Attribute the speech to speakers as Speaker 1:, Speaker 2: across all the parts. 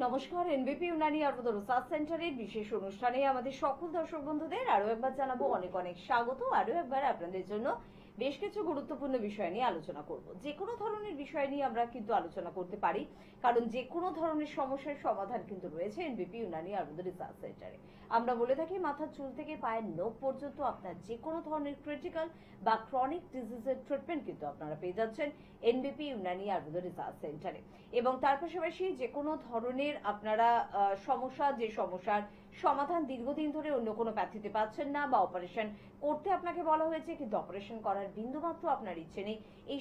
Speaker 1: নমস্কার, এনবিপি ইউনানি আয়ুর্বেদ রিসার্চ সেন্টারের বিশেষ অনুষ্ঠানে আমাদের সকল দর্শক বন্ধুদের আরো একবার জানাবো অনেক অনেক স্বাগত। আরো একবার আপনাদের জন্য বেশ কিছু গুরুত্বপূর্ণ বিষয় নিয়ে আলোচনা করব। যে কোনো ধরনের বিষয় নিয়ে আমরা কিন্তু আলোচনা করতে পারি, কারণ যে কোনো ধরনের সমস্যার সমাধান কিন্তু রয়েছে এনবিপি ইউনানি আয়ুর্বেদ রিসার্চ সেন্টারে। আমরা বলে থাকি মাথার চুল থেকে পায়ের নখ পর্যন্ত আপনার যে কোনো ধরনের ক্রিটিক্যাল বা ক্রনিক ডিজিজের ট্রিটমেন্ট কিন্তু আপনারা পেয়ে যাচ্ছেন এনবিপি ইউনানি আয়ুর্বেদ রিসার্চ সেন্টারে। এবং তার পাশাপাশি যে কোনো ধরনের আপনারা যে সমস্যার সমাধান দীর্ঘদিন ধরে অন্য কোনো প্যাথিতে পাচ্ছেন না বা অপারেশন করতে আপনাকে বলা হয়েছে কিন্তু অপারেশন করার বিন্দুমাত্র আপনার ইচ্ছে নেই, এই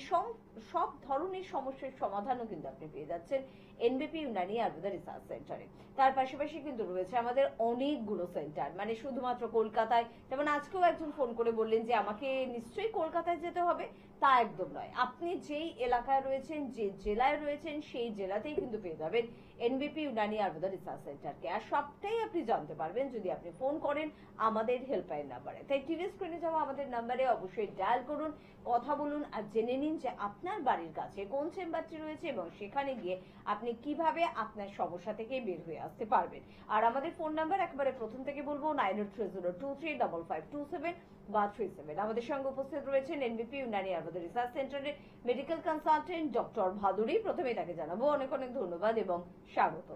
Speaker 1: সব ধরনের সমস্যার সমাধানও কিন্তু আপনি পেয়ে যাচ্ছেন এনবিপি ইউনানি আয়ুর্বেদ রিসার্চ সেন্টারে। তার পাশাপাশি কিন্তু রয়েছে আমাদের অনেকগুলো সেন্টার, মানে শুধুমাত্র কলকাতায়, যেমন আজকেও একজন ফোন করে বললেন যে আমাকে নিশ্চয়ই কলকাতায় যেতে হবে, তা একদম নয়। আপনি যেই এলাকায় রয়েছেন, যে জেলায় রয়েছেন, সেই জেলাতেই কিন্তু পেয়ে যাবেন এনবিপি ইউনানি আয়ুর্বেদ রিসার্চ সেন্টারকে। আর সবটাই আপনি জানতে পারবেন যদি আপনি ফোন করেন আমাদের হেল্পলাইন নাম্বারে। তাই টিভি স্ক্রিনে যাওয়া আমাদের নাম্বারে অবশ্যই ডায়াল করুন, কথা বলুন আর জেনে নিন যে আপনার বাড়ির কাছে কোন চেম্বারটি রয়েছে এবং সেখানে গিয়ে আপনি কিভাবে আপনার সমস্যা থেকে বের হয়ে আসতে পারবেন। আর আমাদের ফোন নাম্বার একেবারে প্রথম থেকে বলবো 9830235527 বা 37। আমাদের সঙ্গে উপস্থিত রয়েছেন এনবিপি ইউনানি আয়ুর্বেদ রিসার্চ সেন্টারের মেডিকেল কনসালটেন্ট ডক্টর ভাদুরী। প্রথমেই তাকে জানাবো অনেক অনেক ধন্যবাদ এবং স্বাগত।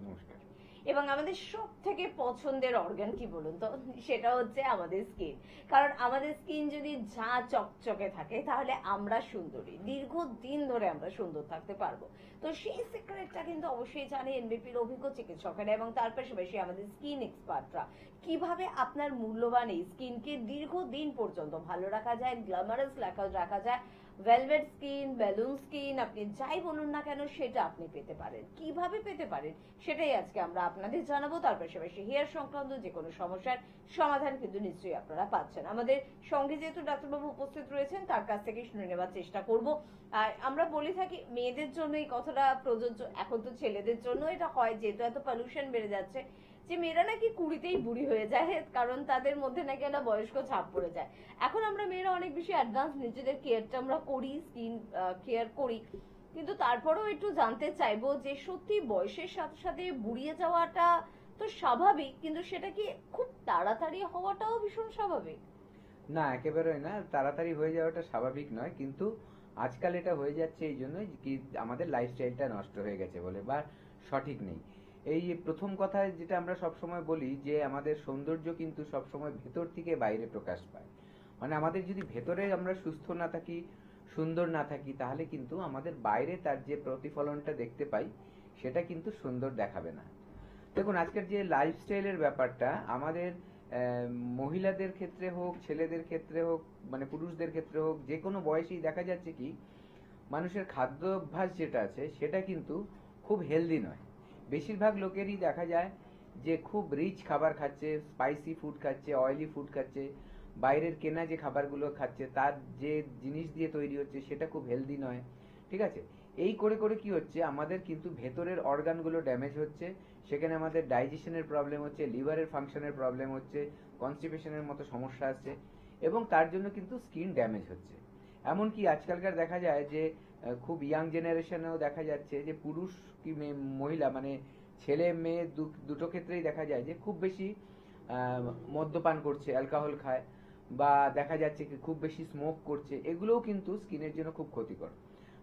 Speaker 2: নমস্কার।
Speaker 1: এবং আমাদের সব থেকে পছন্দের অর্গান কি বলুন তো, সেটা হচ্ছে আমাদের স্কিন। কারণ আমাদের স্কিন যদি যা চকচকে থাকে তাহলে আমরা সুন্দরী, দীর্ঘদিন ধরে আমরা সুন্দর থাকতে পারবো। তো সেই সিক্রেটটা কিন্তু অবশ্যই জানে এনবিপির অভিজ্ঞ চিকিৎসকেরা এবং তার পাশাপাশি আমাদের স্কিন এক্সপার্টরা। কিভাবে আপনার মূল্যবান এই স্কিনকে দীর্ঘদিন পর্যন্ত ভালো রাখা যায়, গ্ল্যামারাস রাখা যায়, ভেলভেট স্কিন, বেলুন স্কিন, আপনি যাই বলুন না কেন সেটা আপনি পেতে পারেন। কিভাবে পেতে পারেন সেটাই আজকে আমরা আপনাদের জানাবো। তার পাশাপাশি হেয়ার সংক্রান্ত যে কোনো সমস্যার সমাধান কিন্তু নিশ্চয়ই আপনারা পাচ্ছেন। আমাদের সঙ্গে যেহেতু ডাক্তারবাবু উপস্থিত রয়েছেন তার কাছ থেকে শুনে নেওয়ার চেষ্টা করব। আর আমরা বলে থাকি মেয়েদের জন্য এই কথাটা প্রযোজ্য, এখন তো ছেলেদের জন্য এটা হয়, যেহেতু এত পলিউশন বেড়ে যাচ্ছে, যে মেয়েরা নাকি 20তেই বুড়ি হয়ে যায়, কারণ তাদের মধ্যে নাকি একটা বয়স্ক ছাপ পড়ে যায়। এখন আমরা মেয়েরা অনেক বেশি অ্যাডভান্স নিজেদের কেয়ারটা আমরা করি, স্কিন কেয়ার করি, কিন্তু তারপরেও একটু জানতে চাইবো যে সত্যি বয়সের সাথে সাথে বুড়িয়ে যাওয়াটা তো স্বাভাবিক, কিন্তু সেটা কি খুব তাড়াতাড়ি হওয়াটাও ভীষণ স্বাভাবিক?
Speaker 2: না, একেবারেই না, তাড়াতাড়ি হয়ে যাওয়াটা স্বাভাবিক নয়, কিন্তু আজকাল এটা হয়ে যাচ্ছে এই জন্য কি আমাদের লাইফস্টাইলটা নষ্ট হয়ে গেছে বলে বা সঠিক নেই। এই প্রথম কথা যেটা আমরা সবসময় বলি যে আমাদের সৌন্দর্য কিন্তু সবসময় ভেতর থেকে বাইরে প্রকাশ পায়। মানে আমাদের যদি ভেতরে আমরা সুস্থ না থাকি, সুন্দর না থাকি, তাহলে কিন্তু আমাদের বাইরে তার যে প্রতিফলনটা দেখতে পাই সেটা কিন্তু সুন্দর দেখাবে না। দেখুন, আজকের যে লাইফস্টাইলের ব্যাপারটা আমাদের মহিলাদের ক্ষেত্রে হোক, ছেলেদের ক্ষেত্রে হোক, মানে পুরুষদের ক্ষেত্রে হোক, যে কোনো বয়সেই দেখা যাচ্ছে কি মানুষের খাদ্য অভ্যাস যেটা আছে সেটা কিন্তু খুব হেলদি নয়। বেশিরভাগ লোকেরই দেখা যায় যে খুব রিচ খাবার খাচ্ছে, স্পাইসি ফুড খাচ্ছে, অয়েলি ফুড খাচ্ছে, বাইরের কেনা যে খাবারগুলো খাচ্ছে তার যে জিনিস দিয়ে তৈরি হচ্ছে সেটা খুব হেলদি নয়। ঠিক আছে, এই করে করে কি হচ্ছে আমাদের কিন্তু ভেতরের অর্গানগুলো ড্যামেজ হচ্ছে, সেখানে আমাদের ডাইজেশনের প্রবলেম হচ্ছে, লিভারের ফাংশনের প্রবলেম হচ্ছে, কনস্টিপেশনের মতো সমস্যা আসছে এবং তার জন্য কিন্তু স্কিন ড্যামেজ হচ্ছে। এমনকি আজকালকার দেখা যায় যে খুব ইয়াং জেনারেশনেও দেখা যাচ্ছে যে পুরুষ কি মহিলা, মানে ছেলে মেয়ে দুটো ক্ষেত্রেই দেখা যায় যে খুব বেশি মদ্যপান করছে, অ্যালকোহল খায়, বা দেখা যাচ্ছে কি খুব বেশি স্মোক করছে। এগুলোও কিন্তু স্কিনের জন্য খুব ক্ষতিকর।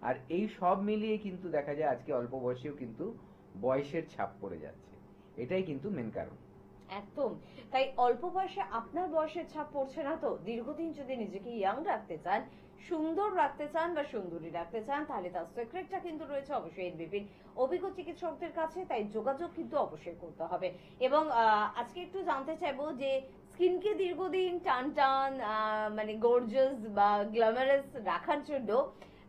Speaker 2: আর এই সব মিলিয়ে কিন্তু দেখা যায় আজকে অল্প বয়সেও কিন্তু বয়সের ছাপ পড়ে যাচ্ছে। এটাই কিন্তু মেন কারণ।
Speaker 1: একদম তাই। অল্প বয়সে আপনার বয়সের ছাপ পড়ছে না তো, দীর্ঘদিন যদি নিজেকে ইয়াং রাখতে চান, সুন্দর রাখতে চান বা সুন্দরী রাখতে চান, তাহলে তার সিক্রেটটা কিন্তু রয়েছে অবশ্যই এনবিপির অভিজ্ঞ চিকিৎসকদের কাছে। তাই যোগাযোগ কিন্তু অবশ্যই করতে হবে। এবং আজকে একটু জানতে চাইবো যে স্কিনকে দীর্ঘদিন টান টান মানে গর্জিয়াস বা গ্ল্যামারাস রাখার জন্য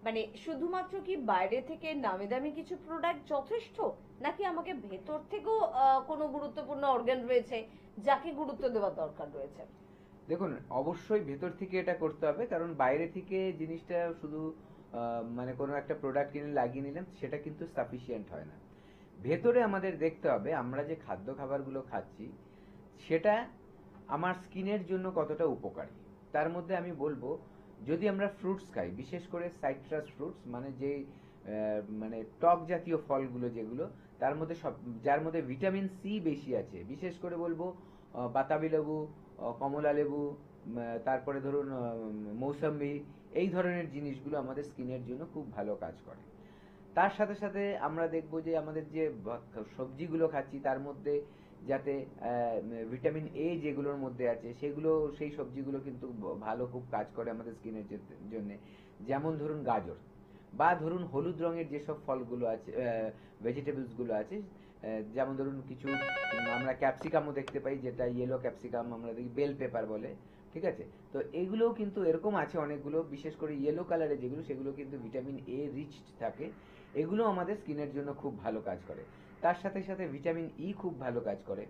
Speaker 1: মানে শুধুমাত্র কি বাইরে থেকে নামি দামি কিছু প্রোডাক্ট যথেষ্ট, নাকি আমাকে ভেতর থেকেও কোনো গুরুত্বপূর্ণ অর্গান রয়েছে যাকে গুরুত্ব দেওয়ার দরকার রয়েছে?
Speaker 2: দেখুন, অবশ্যই ভেতর থেকে এটা করতে হবে, কারণ বাইরে থেকে জিনিসটা শুধু মানে কোনো একটা প্রোডাক্ট কিনে লাগিয়ে নিলাম সেটা কিন্তু সাফিসিয়েন্ট হয় না। ভেতরে আমাদের দেখতে হবে আমরা যে খাদ্য খাবারগুলো খাচ্ছি সেটা আমার স্কিনের জন্য কতটা উপকারী। তার মধ্যে আমি বলবো, যদি আমরা ফ্রুটস খাই, বিশেষ করে সাইট্রাস ফ্রুটস, মানে যে মানে টক জাতীয় ফলগুলো যেগুলো, তার মধ্যে যার মধ্যে ভিটামিন সি বেশি আছে, বিশেষ করে বলবো বাতাবি লেবু, কমলা লেবু, তারপরে ধরুন মৌসম্বি, এই ধরনের জিনিসগুলো আমাদের স্কিনের জন্য খুব ভালো কাজ করে। তার সাথে সাথে আমরা দেখব যে আমাদের যে সবজিগুলো খাচ্ছি তার মধ্যে যাতে ভিটামিন এ যেগুলোর মধ্যে আছে সেগুলো, সেই সবজিগুলো কিন্তু ভালো খুব কাজ করে আমাদের স্কিনের জন্য। যেমন ধরুন গাজর, বা ধরুন হলুদ রঙের যেসব ফলগুলো আছে, ভেজিটেবলস গুলো আছে, যেমন ধরুন কিছু আমরা ক্যাপসিকামও দেখতে পাই, যেটা ইয়েলো ক্যাপসিকাম আমরা দেখি, বেল পেপার বলে, ঠিক আছে। তো এগুলোও কিন্তু এরকম আছে অনেকগুলো, বিশেষ করে ইয়েলো কালারের যেগুলো, সেগুলো কিন্তু ভিটামিন এ রিচ থাকে। এগুলো আমাদের স্কিনের জন্য খুব ভালো কাজ করে। তার সাথে সাথে ভিটামিন ই খুব ভালো কাজ করে।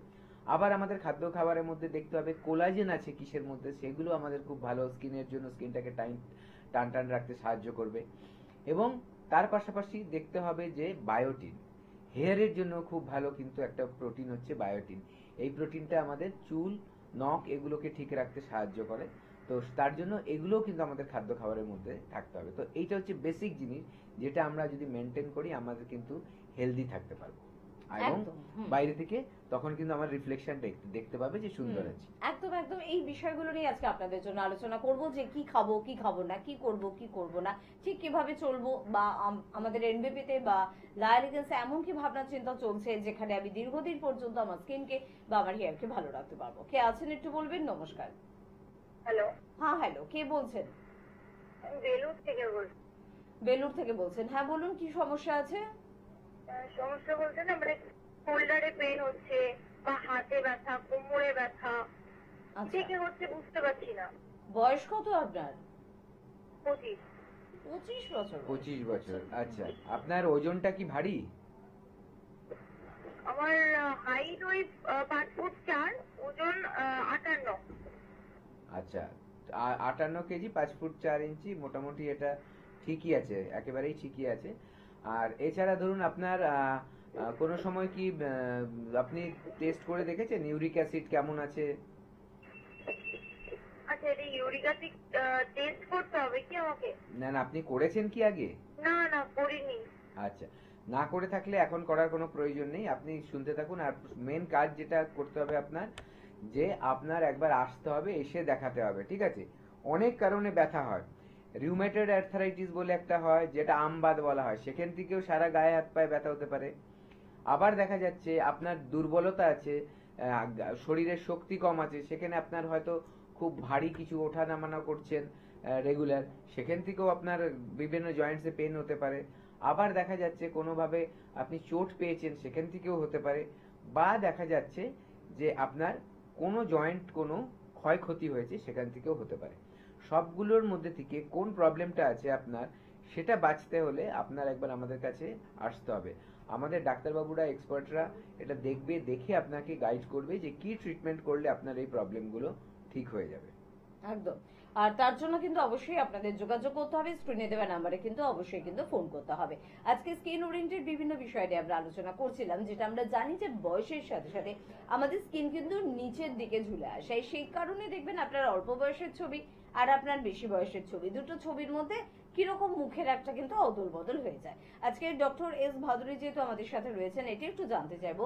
Speaker 2: আবার আমাদের খাদ্য খাবারের মধ্যে দেখতে হবে কোলাজেন আছে কিসের মধ্যে, সেগুলো আমাদের খুব ভালো স্কিনের জন্য, স্কিনটাকে টান টান রাখতে সাহায্য করবে। এবং তার পাশাপাশি দেখতে হবে যে বায়োটিন, হেয়ারের জন্য খুব ভালো কিন্তু একটা প্রোটিন হচ্ছে বায়োটিন। এই প্রোটিনটা আমাদের চুল, নখ এগুলোকে ঠিক রাখতে সাহায্য করে। তো তার জন্য এগুলোও কিন্তু আমাদের খাদ্য খাবারের মধ্যে থাকতে হবে। তো এইটা হচ্ছে বেসিক জিনিস, যেটা আমরা যদি মেনটেন করি আমাদের কিন্তু হেলদি থাকতে পারবো, এবং বাইরে থেকে তখন কিন্তু আমার রিফ্লেকশন দেখতে পাবে যে সুন্দর আছে।
Speaker 1: একদম একদম এই বিষয়গুলো নিয়ে আজকে আপনাদের জন্য আলোচনা করব, যে কি খাবো কি খাবো না, কি করব কি করব না, ঠিক কিভাবে চলবো, বা আমাদের এনবিপিতে বা লায়ালিগেন্সে এমন কি ভাবনা চিন্তা চলছে যেখানে আমি দীর্ঘদিন পর্যন্ত আমার স্কিনকে বা আমার হেয়ারকে ভালো রাখতে পারবো। কে আছেন একটু বলবেন? নমস্কার।
Speaker 3: হ্যালো।
Speaker 1: হ্যাঁ হ্যালো, কে বলছেন?
Speaker 3: বেলুর থেকে বলছি।
Speaker 1: বেলুর থেকে বলছেন, হ্যাঁ বলুন, কি সমস্যা আছে?
Speaker 3: সমস্যা বলতে না, মানে শোল্ডারে পেন হচ্ছে, বা হাতে ব্যথা, কোমরে ব্যথা, থেকে হচ্ছে বুঝতে পারছি না।
Speaker 1: বয়স কত আপনার?
Speaker 3: 25।
Speaker 1: 25 বছর।
Speaker 2: 25 বছর, আচ্ছা। আপনার ওজনটা কি ভারী?
Speaker 3: আমার হাইট ওই 5 ফুট 4, ওজন 58।
Speaker 2: আচ্ছা, 58 কেজি, 5 ফুট 4 ইঞ্চি, মোটামুটি এটা ঠিকই আছে, একেবারেই ঠিকই আছে। আর এছাড়া ধরুন আপনার কোনো সময় কি আপনি টেস্ট করে দেখেছেন ইউরিক অ্যাসিড কেমন আছে?
Speaker 3: আচ্ছা, এটা ইউরিক অ্যাসিড টেস্ট করতে হবে কি আমাকে?
Speaker 2: না না, আপনি করেছেন কি আগে?
Speaker 3: না না, করিনি।
Speaker 2: আচ্ছা, না করে থাকলে এখন করার কোনো প্রয়োজন নেই, আপনি শুনতে থাকুন। আর মেন কাজ যেটা করতে হবে আপনার, যে আপনার একবার আসতে হবে, এসে দেখাতে হবে, ঠিক আছে। অনেক কারণে ব্যথা হয়, রিউমেটয়েড আর্থ্রাইটিস বলে একটা হয়, যেটা আমবাত বলা হয়, সেখান থেকেও সারা গায়ে হাত পায়ে ব্যথা হতে পারে। আবার দেখা যাচ্ছে আপনার দুর্বলতা আছে, শরীরের শক্তি কম আছে, সেখানে আপনার হয়তো খুব ভারী কিছু ওঠা নামানো করছেন রেগুলার, সেখান থেকেও আপনার বিভিন্ন জয়েন্টসে পেন হতে পারে। আবার দেখা যাচ্ছে কোনোভাবে আপনি চোট পেয়েছেন, সেখান থেকেও হতে পারে। বা দেখা যাচ্ছে যে আপনার কোনো জয়েন্ট কোনো ক্ষয়ক্ষতি হয়েছে, সেখান থেকেও হতে পারে। সবগুলোর মধ্যে থেকে কোন প্রবলেমটা আছে আপনার, সেটা বাঁচতে হলে আপনার একবার আমাদের কাছে আসতে হবে। আমাদের ডাক্তারবাবুরা, এক্সপার্টরা এটা দেখবে, দেখে আপনাকে গাইড করবে যে কি ট্রিটমেন্ট করলে আপনার এই প্রবলেমগুলো ঠিক হয়ে যাবে।
Speaker 1: একদম। আর তার জন্য কিন্তু অবশ্যই আপনাদের যোগাযোগ করতে হবে, স্ক্রিনে দেওয়া নাম্বারে কিন্তু অবশ্যই কিন্তু ফোন করতে হবে। আজকে স্কিন ওরিয়েন্টেড বিভিন্ন বিষয় নিয়ে আমরা আলোচনা করছিলাম, যেটা আমরা জানি যে বয়সের সাথে সাথে আমাদের স্কিন কিন্তু নিচের দিকে ঝুলে আসে। সেই কারণে দেখবেন আপনার অল্প বয়সের ছবি আর আপনার বেশি বয়সের ছবি, দুটো ছবির মধ্যে কিরকম মুখের একটা কিন্তু অদল বদল হয়ে যায়। আজকে ডক্টর এস ভাদুরী যেহেতু আমাদের সাথে রয়েছেন, এটি একটু জানতে চাইবো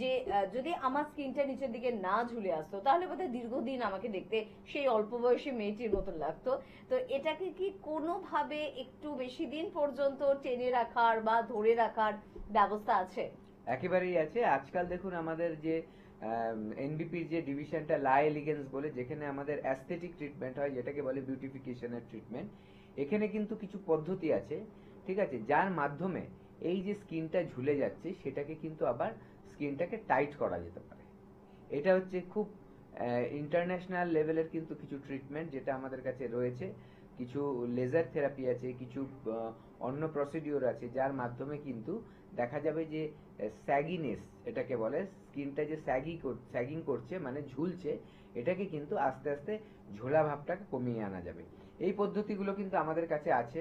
Speaker 1: যে যদি আমার স্কিনটা নিচের দিকে না ঝুলে আসতো, তাহলে বোধহয় দীর্ঘদিন আমাকে দেখতে সেই অল্প বয়সী মেয়েটির মতন লাগতো। তো এটাকে কি কোনোভাবে একটু বেশি দিন পর্যন্ত টেনে রাখার বা ধরে রাখার ব্যবস্থা আছে?
Speaker 2: একেবারেই আছে। আজকাল দেখুন আমাদের যে এনবিপির যে ডিভিশনটা লাই এলিগেন্স বলে, যেখানে আমাদের অ্যাস্থেটিক ট্রিটমেন্ট হয়, যেটাকে বলে বিউটিফিকেশনের ট্রিটমেন্ট, এখানে কিন্তু কিছু পদ্ধতি আছে, ঠিক আছে, যার মাধ্যমে এই যে স্কিনটা ঝুলে যাচ্ছে সেটাকে কিন্তু আবার স্কিনটাকে টাইট করা যেতে পারে। এটা হচ্ছে খুব ইন্টারন্যাশনাল লেভেলের কিন্তু কিছু ট্রিটমেন্ট যেটা আমাদের কাছে রয়েছে। কিছু লেজার থেরাপি আছে, কিছু অন্য প্রসিডিওর আছে, যার মাধ্যমে কিন্তু দেখা যাবে যে স্যাগিনেস এটাকে বলে, স্কিনটা যে স্যাগিং করছে মানে ঝুলছে, এটাকে কিন্তু আস্তে আস্তে ঝোলা ভাবটাকে কমিয়ে আনা যাবে। এই পদ্ধতিগুলো কিন্তু আমাদের কাছে আছে।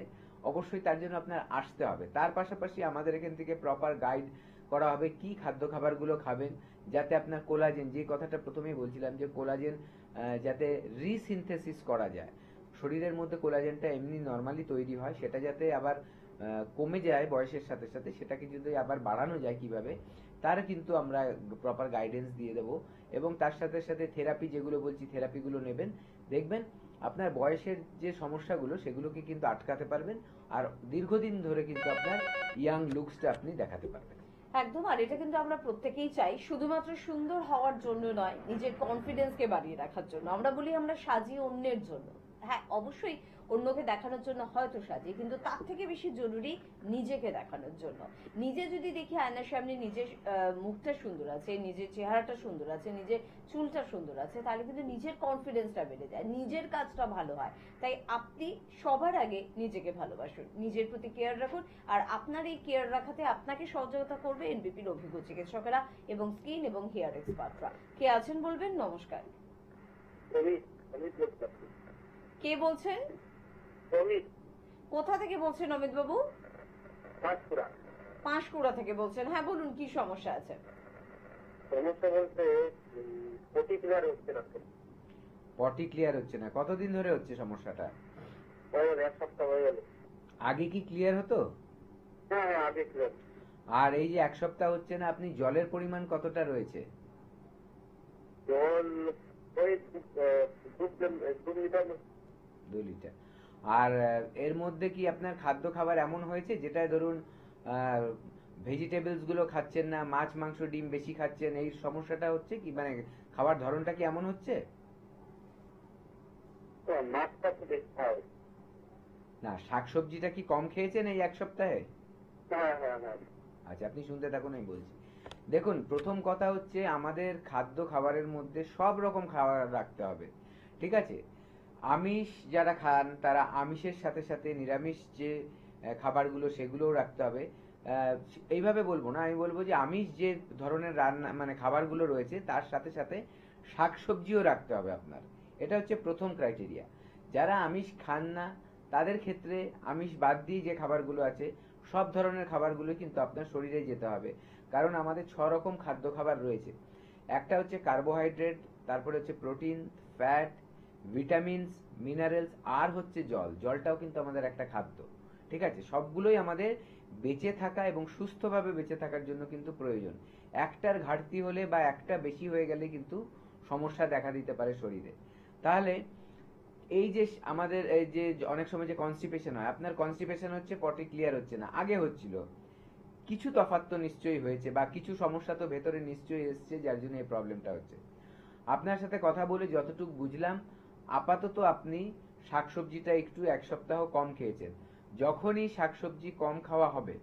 Speaker 2: অবশ্যই তার জন্য আপনার আসতে হবে। তার পাশাপাশি আমাদের এখান থেকে প্রপার গাইড করা হবে কি খাদ্য খাবারগুলো খাবেন, যাতে আপনার কোলাজেন, যে কথাটা প্রথমেই বলছিলাম, যে কোলাজেন যাতে রিসিনথেসিস করা যায়, শরীরের মধ্যে কোলাজেনটা এমনি নর্মালি তৈরি হয়, সেটা যাতে আবার কমে যায় বয়সের সাথে সাথে, সেটাকে যদি আবার বাড়ানো যায় কিভাবে, তার কিন্তু আমরা প্রপার গাইডেন্স দিয়ে দেবো। এবং তার সাথে সাথে থেরাপি যেগুলো বলছি, থেরাপিগুলো নেবেন, দেখবেন আপনার বয়সের যে সমস্যাগুলো সেগুলোকে কিন্তু আটকাতে পারবেন, আর দীর্ঘদিন ধরে কিন্তু আপনার ইয়াং লুকসটা আপনি দেখাতে পারবেন।
Speaker 1: একদম। আর এটা কিন্তু আমরা প্রত্যেকেই চাই, শুধুমাত্র সুন্দর হওয়ার জন্য নয়, নিজের কনফিডেন্সকে বাড়িয়ে রাখার জন্য। আমরা বলি আমরা সাজি অন্যের জন্য, হ্যাঁ অবশ্যই অন্যকে দেখানোর জন্য হয়তো সাজি, কিন্তু তার থেকে বেশি জরুরি নিজেকে দেখানোর জন্য। নিজে যদি দেখি আয়নার সামনে নিজের মুখটা সুন্দর আছে, নিজের চেহারাটা সুন্দর আছে, নিজের চুলটা সুন্দর আছে, তাহলে কিন্তু নিজের কনফিডেন্সটা বেড়ে যায়, নিজের কাজটা ভালো হয়। তাই আপনি সবার আগে নিজেকে ভালোবাসুন, নিজের প্রতি কেয়ার রাখুন। আর আপনার এই কেয়ার রাখাতে আপনাকে সহযোগিতা করবে এনবিপির অভিজ্ঞ চিকিৎসকেরা এবং স্কিন এবং হেয়ার এক্সপার্টরা। কে আছেন বলবেন? নমস্কার। কে বলছেন? কোথা থেকে বলছেন অমিত বাবু? পাঁশকুড়া থেকে বলছেন। হ্যাঁ বলুন, কি সমস্যা আছে?
Speaker 4: সমস্যা বলতে পটি ক্লিয়ার হচ্ছে না।
Speaker 2: পটি ক্লিয়ার হচ্ছে না? কতদিন ধরে হচ্ছে সমস্যাটা?
Speaker 4: এক সপ্তাহ হয়ে গেল।
Speaker 2: আগে কি ক্লিয়ার হতো?
Speaker 4: হ্যাঁ আগে ক্লিয়ার।
Speaker 2: আর এই যে এক সপ্তাহ হচ্ছে না, আপনি জলের পরিমাণ কতটা রয়েছে?
Speaker 4: জল ওই 2 লিটার।
Speaker 2: 2 লিটার। আর এর মধ্যে কি আপনার খাদ্য খাবার এমন হয়েছে যেটায় ধরুন ভেজিটেবলস গুলো খাচ্ছেন না, মাছ মাংস ডিম বেশি খাচ্ছেন, এই সমস্যাটা হচ্ছে কি? মানে খাবার ধরনটা কি এমন হচ্ছে?
Speaker 4: মাছটা তো বেশি খাও
Speaker 2: না, শাকসবজিটা কি কম খেয়েছেন এই এক সপ্তাহে?
Speaker 4: হ্যাঁ হ্যাঁ হ্যাঁ।
Speaker 2: আচ্ছা, আপনি শুনতে থাকুন, আমি বলছি। দেখুন, প্রথম কথা হচ্ছে আমাদের খাদ্য খাবারের মধ্যে সব রকম খাবার রাখতে হবে, ঠিক আছে? আমিষ যারা খান তারা আমিষের সাথে সাথে নিরামিষ যে খাবারগুলো সেগুলোও রাখতে হবে। এইভাবে বলবো না, আমি বলবো যে আমিষ যে ধরনের রান্না মানে খাবারগুলো রয়েছে তার সাথে সাথে শাকসবজিও রাখতে হবে আপনার। এটা হচ্ছে প্রথম ক্রাইটেরিয়া। যারা আমিষ খান না তাদের ক্ষেত্রে আমিষ বাদ দিয়ে যে খাবারগুলো আছে সব ধরনের খাবারগুলো কিন্তু আপনার শরীরে যেতে হবে। কারণ আমাদের 6 রকম খাদ্য খাবার রয়েছে। একটা হচ্ছে কার্বোহাইড্রেট, তারপরে হচ্ছে প্রোটিন, ফ্যাট, ভিটামিনস, মিনারেলস, আর হচ্ছে জল। জলটাও কিন্তু আমাদের একটা খাদ্য, ঠিক আছে? সবগুলোই আমাদের বেঁচে থাকা এবং সুস্থভাবে বেঁচে থাকার জন্য কিন্তু প্রয়োজন। একটার ঘাটতি হলে বা একটা বেশি হয়ে গেলে কিন্তু সমস্যা দেখা দিতে পারে শরীরে। তাহলে এই যে আমাদের এই যে অনেক সময় যে কনস্টিপেশন হয়, আপনার কনস্টিপেশন হচ্ছে পটি ক্লিয়ার হচ্ছে না, আগে হচ্ছিল, কিছু তফাৎ তো নিশ্চয়ই হয়েছে বা কিছু সমস্যা তো ভেতরে নিশ্চয়ই এসছে যার জন্য এই প্রবলেমটা হচ্ছে। আপনার সাথে কথা বলে যতটুকু বুঝলাম, আপাতত আপনি শাকসবজিটা একটু এক সপ্তাহ কম খেয়েছেন। যখনই শাকসবজি কম খাওয়া হবে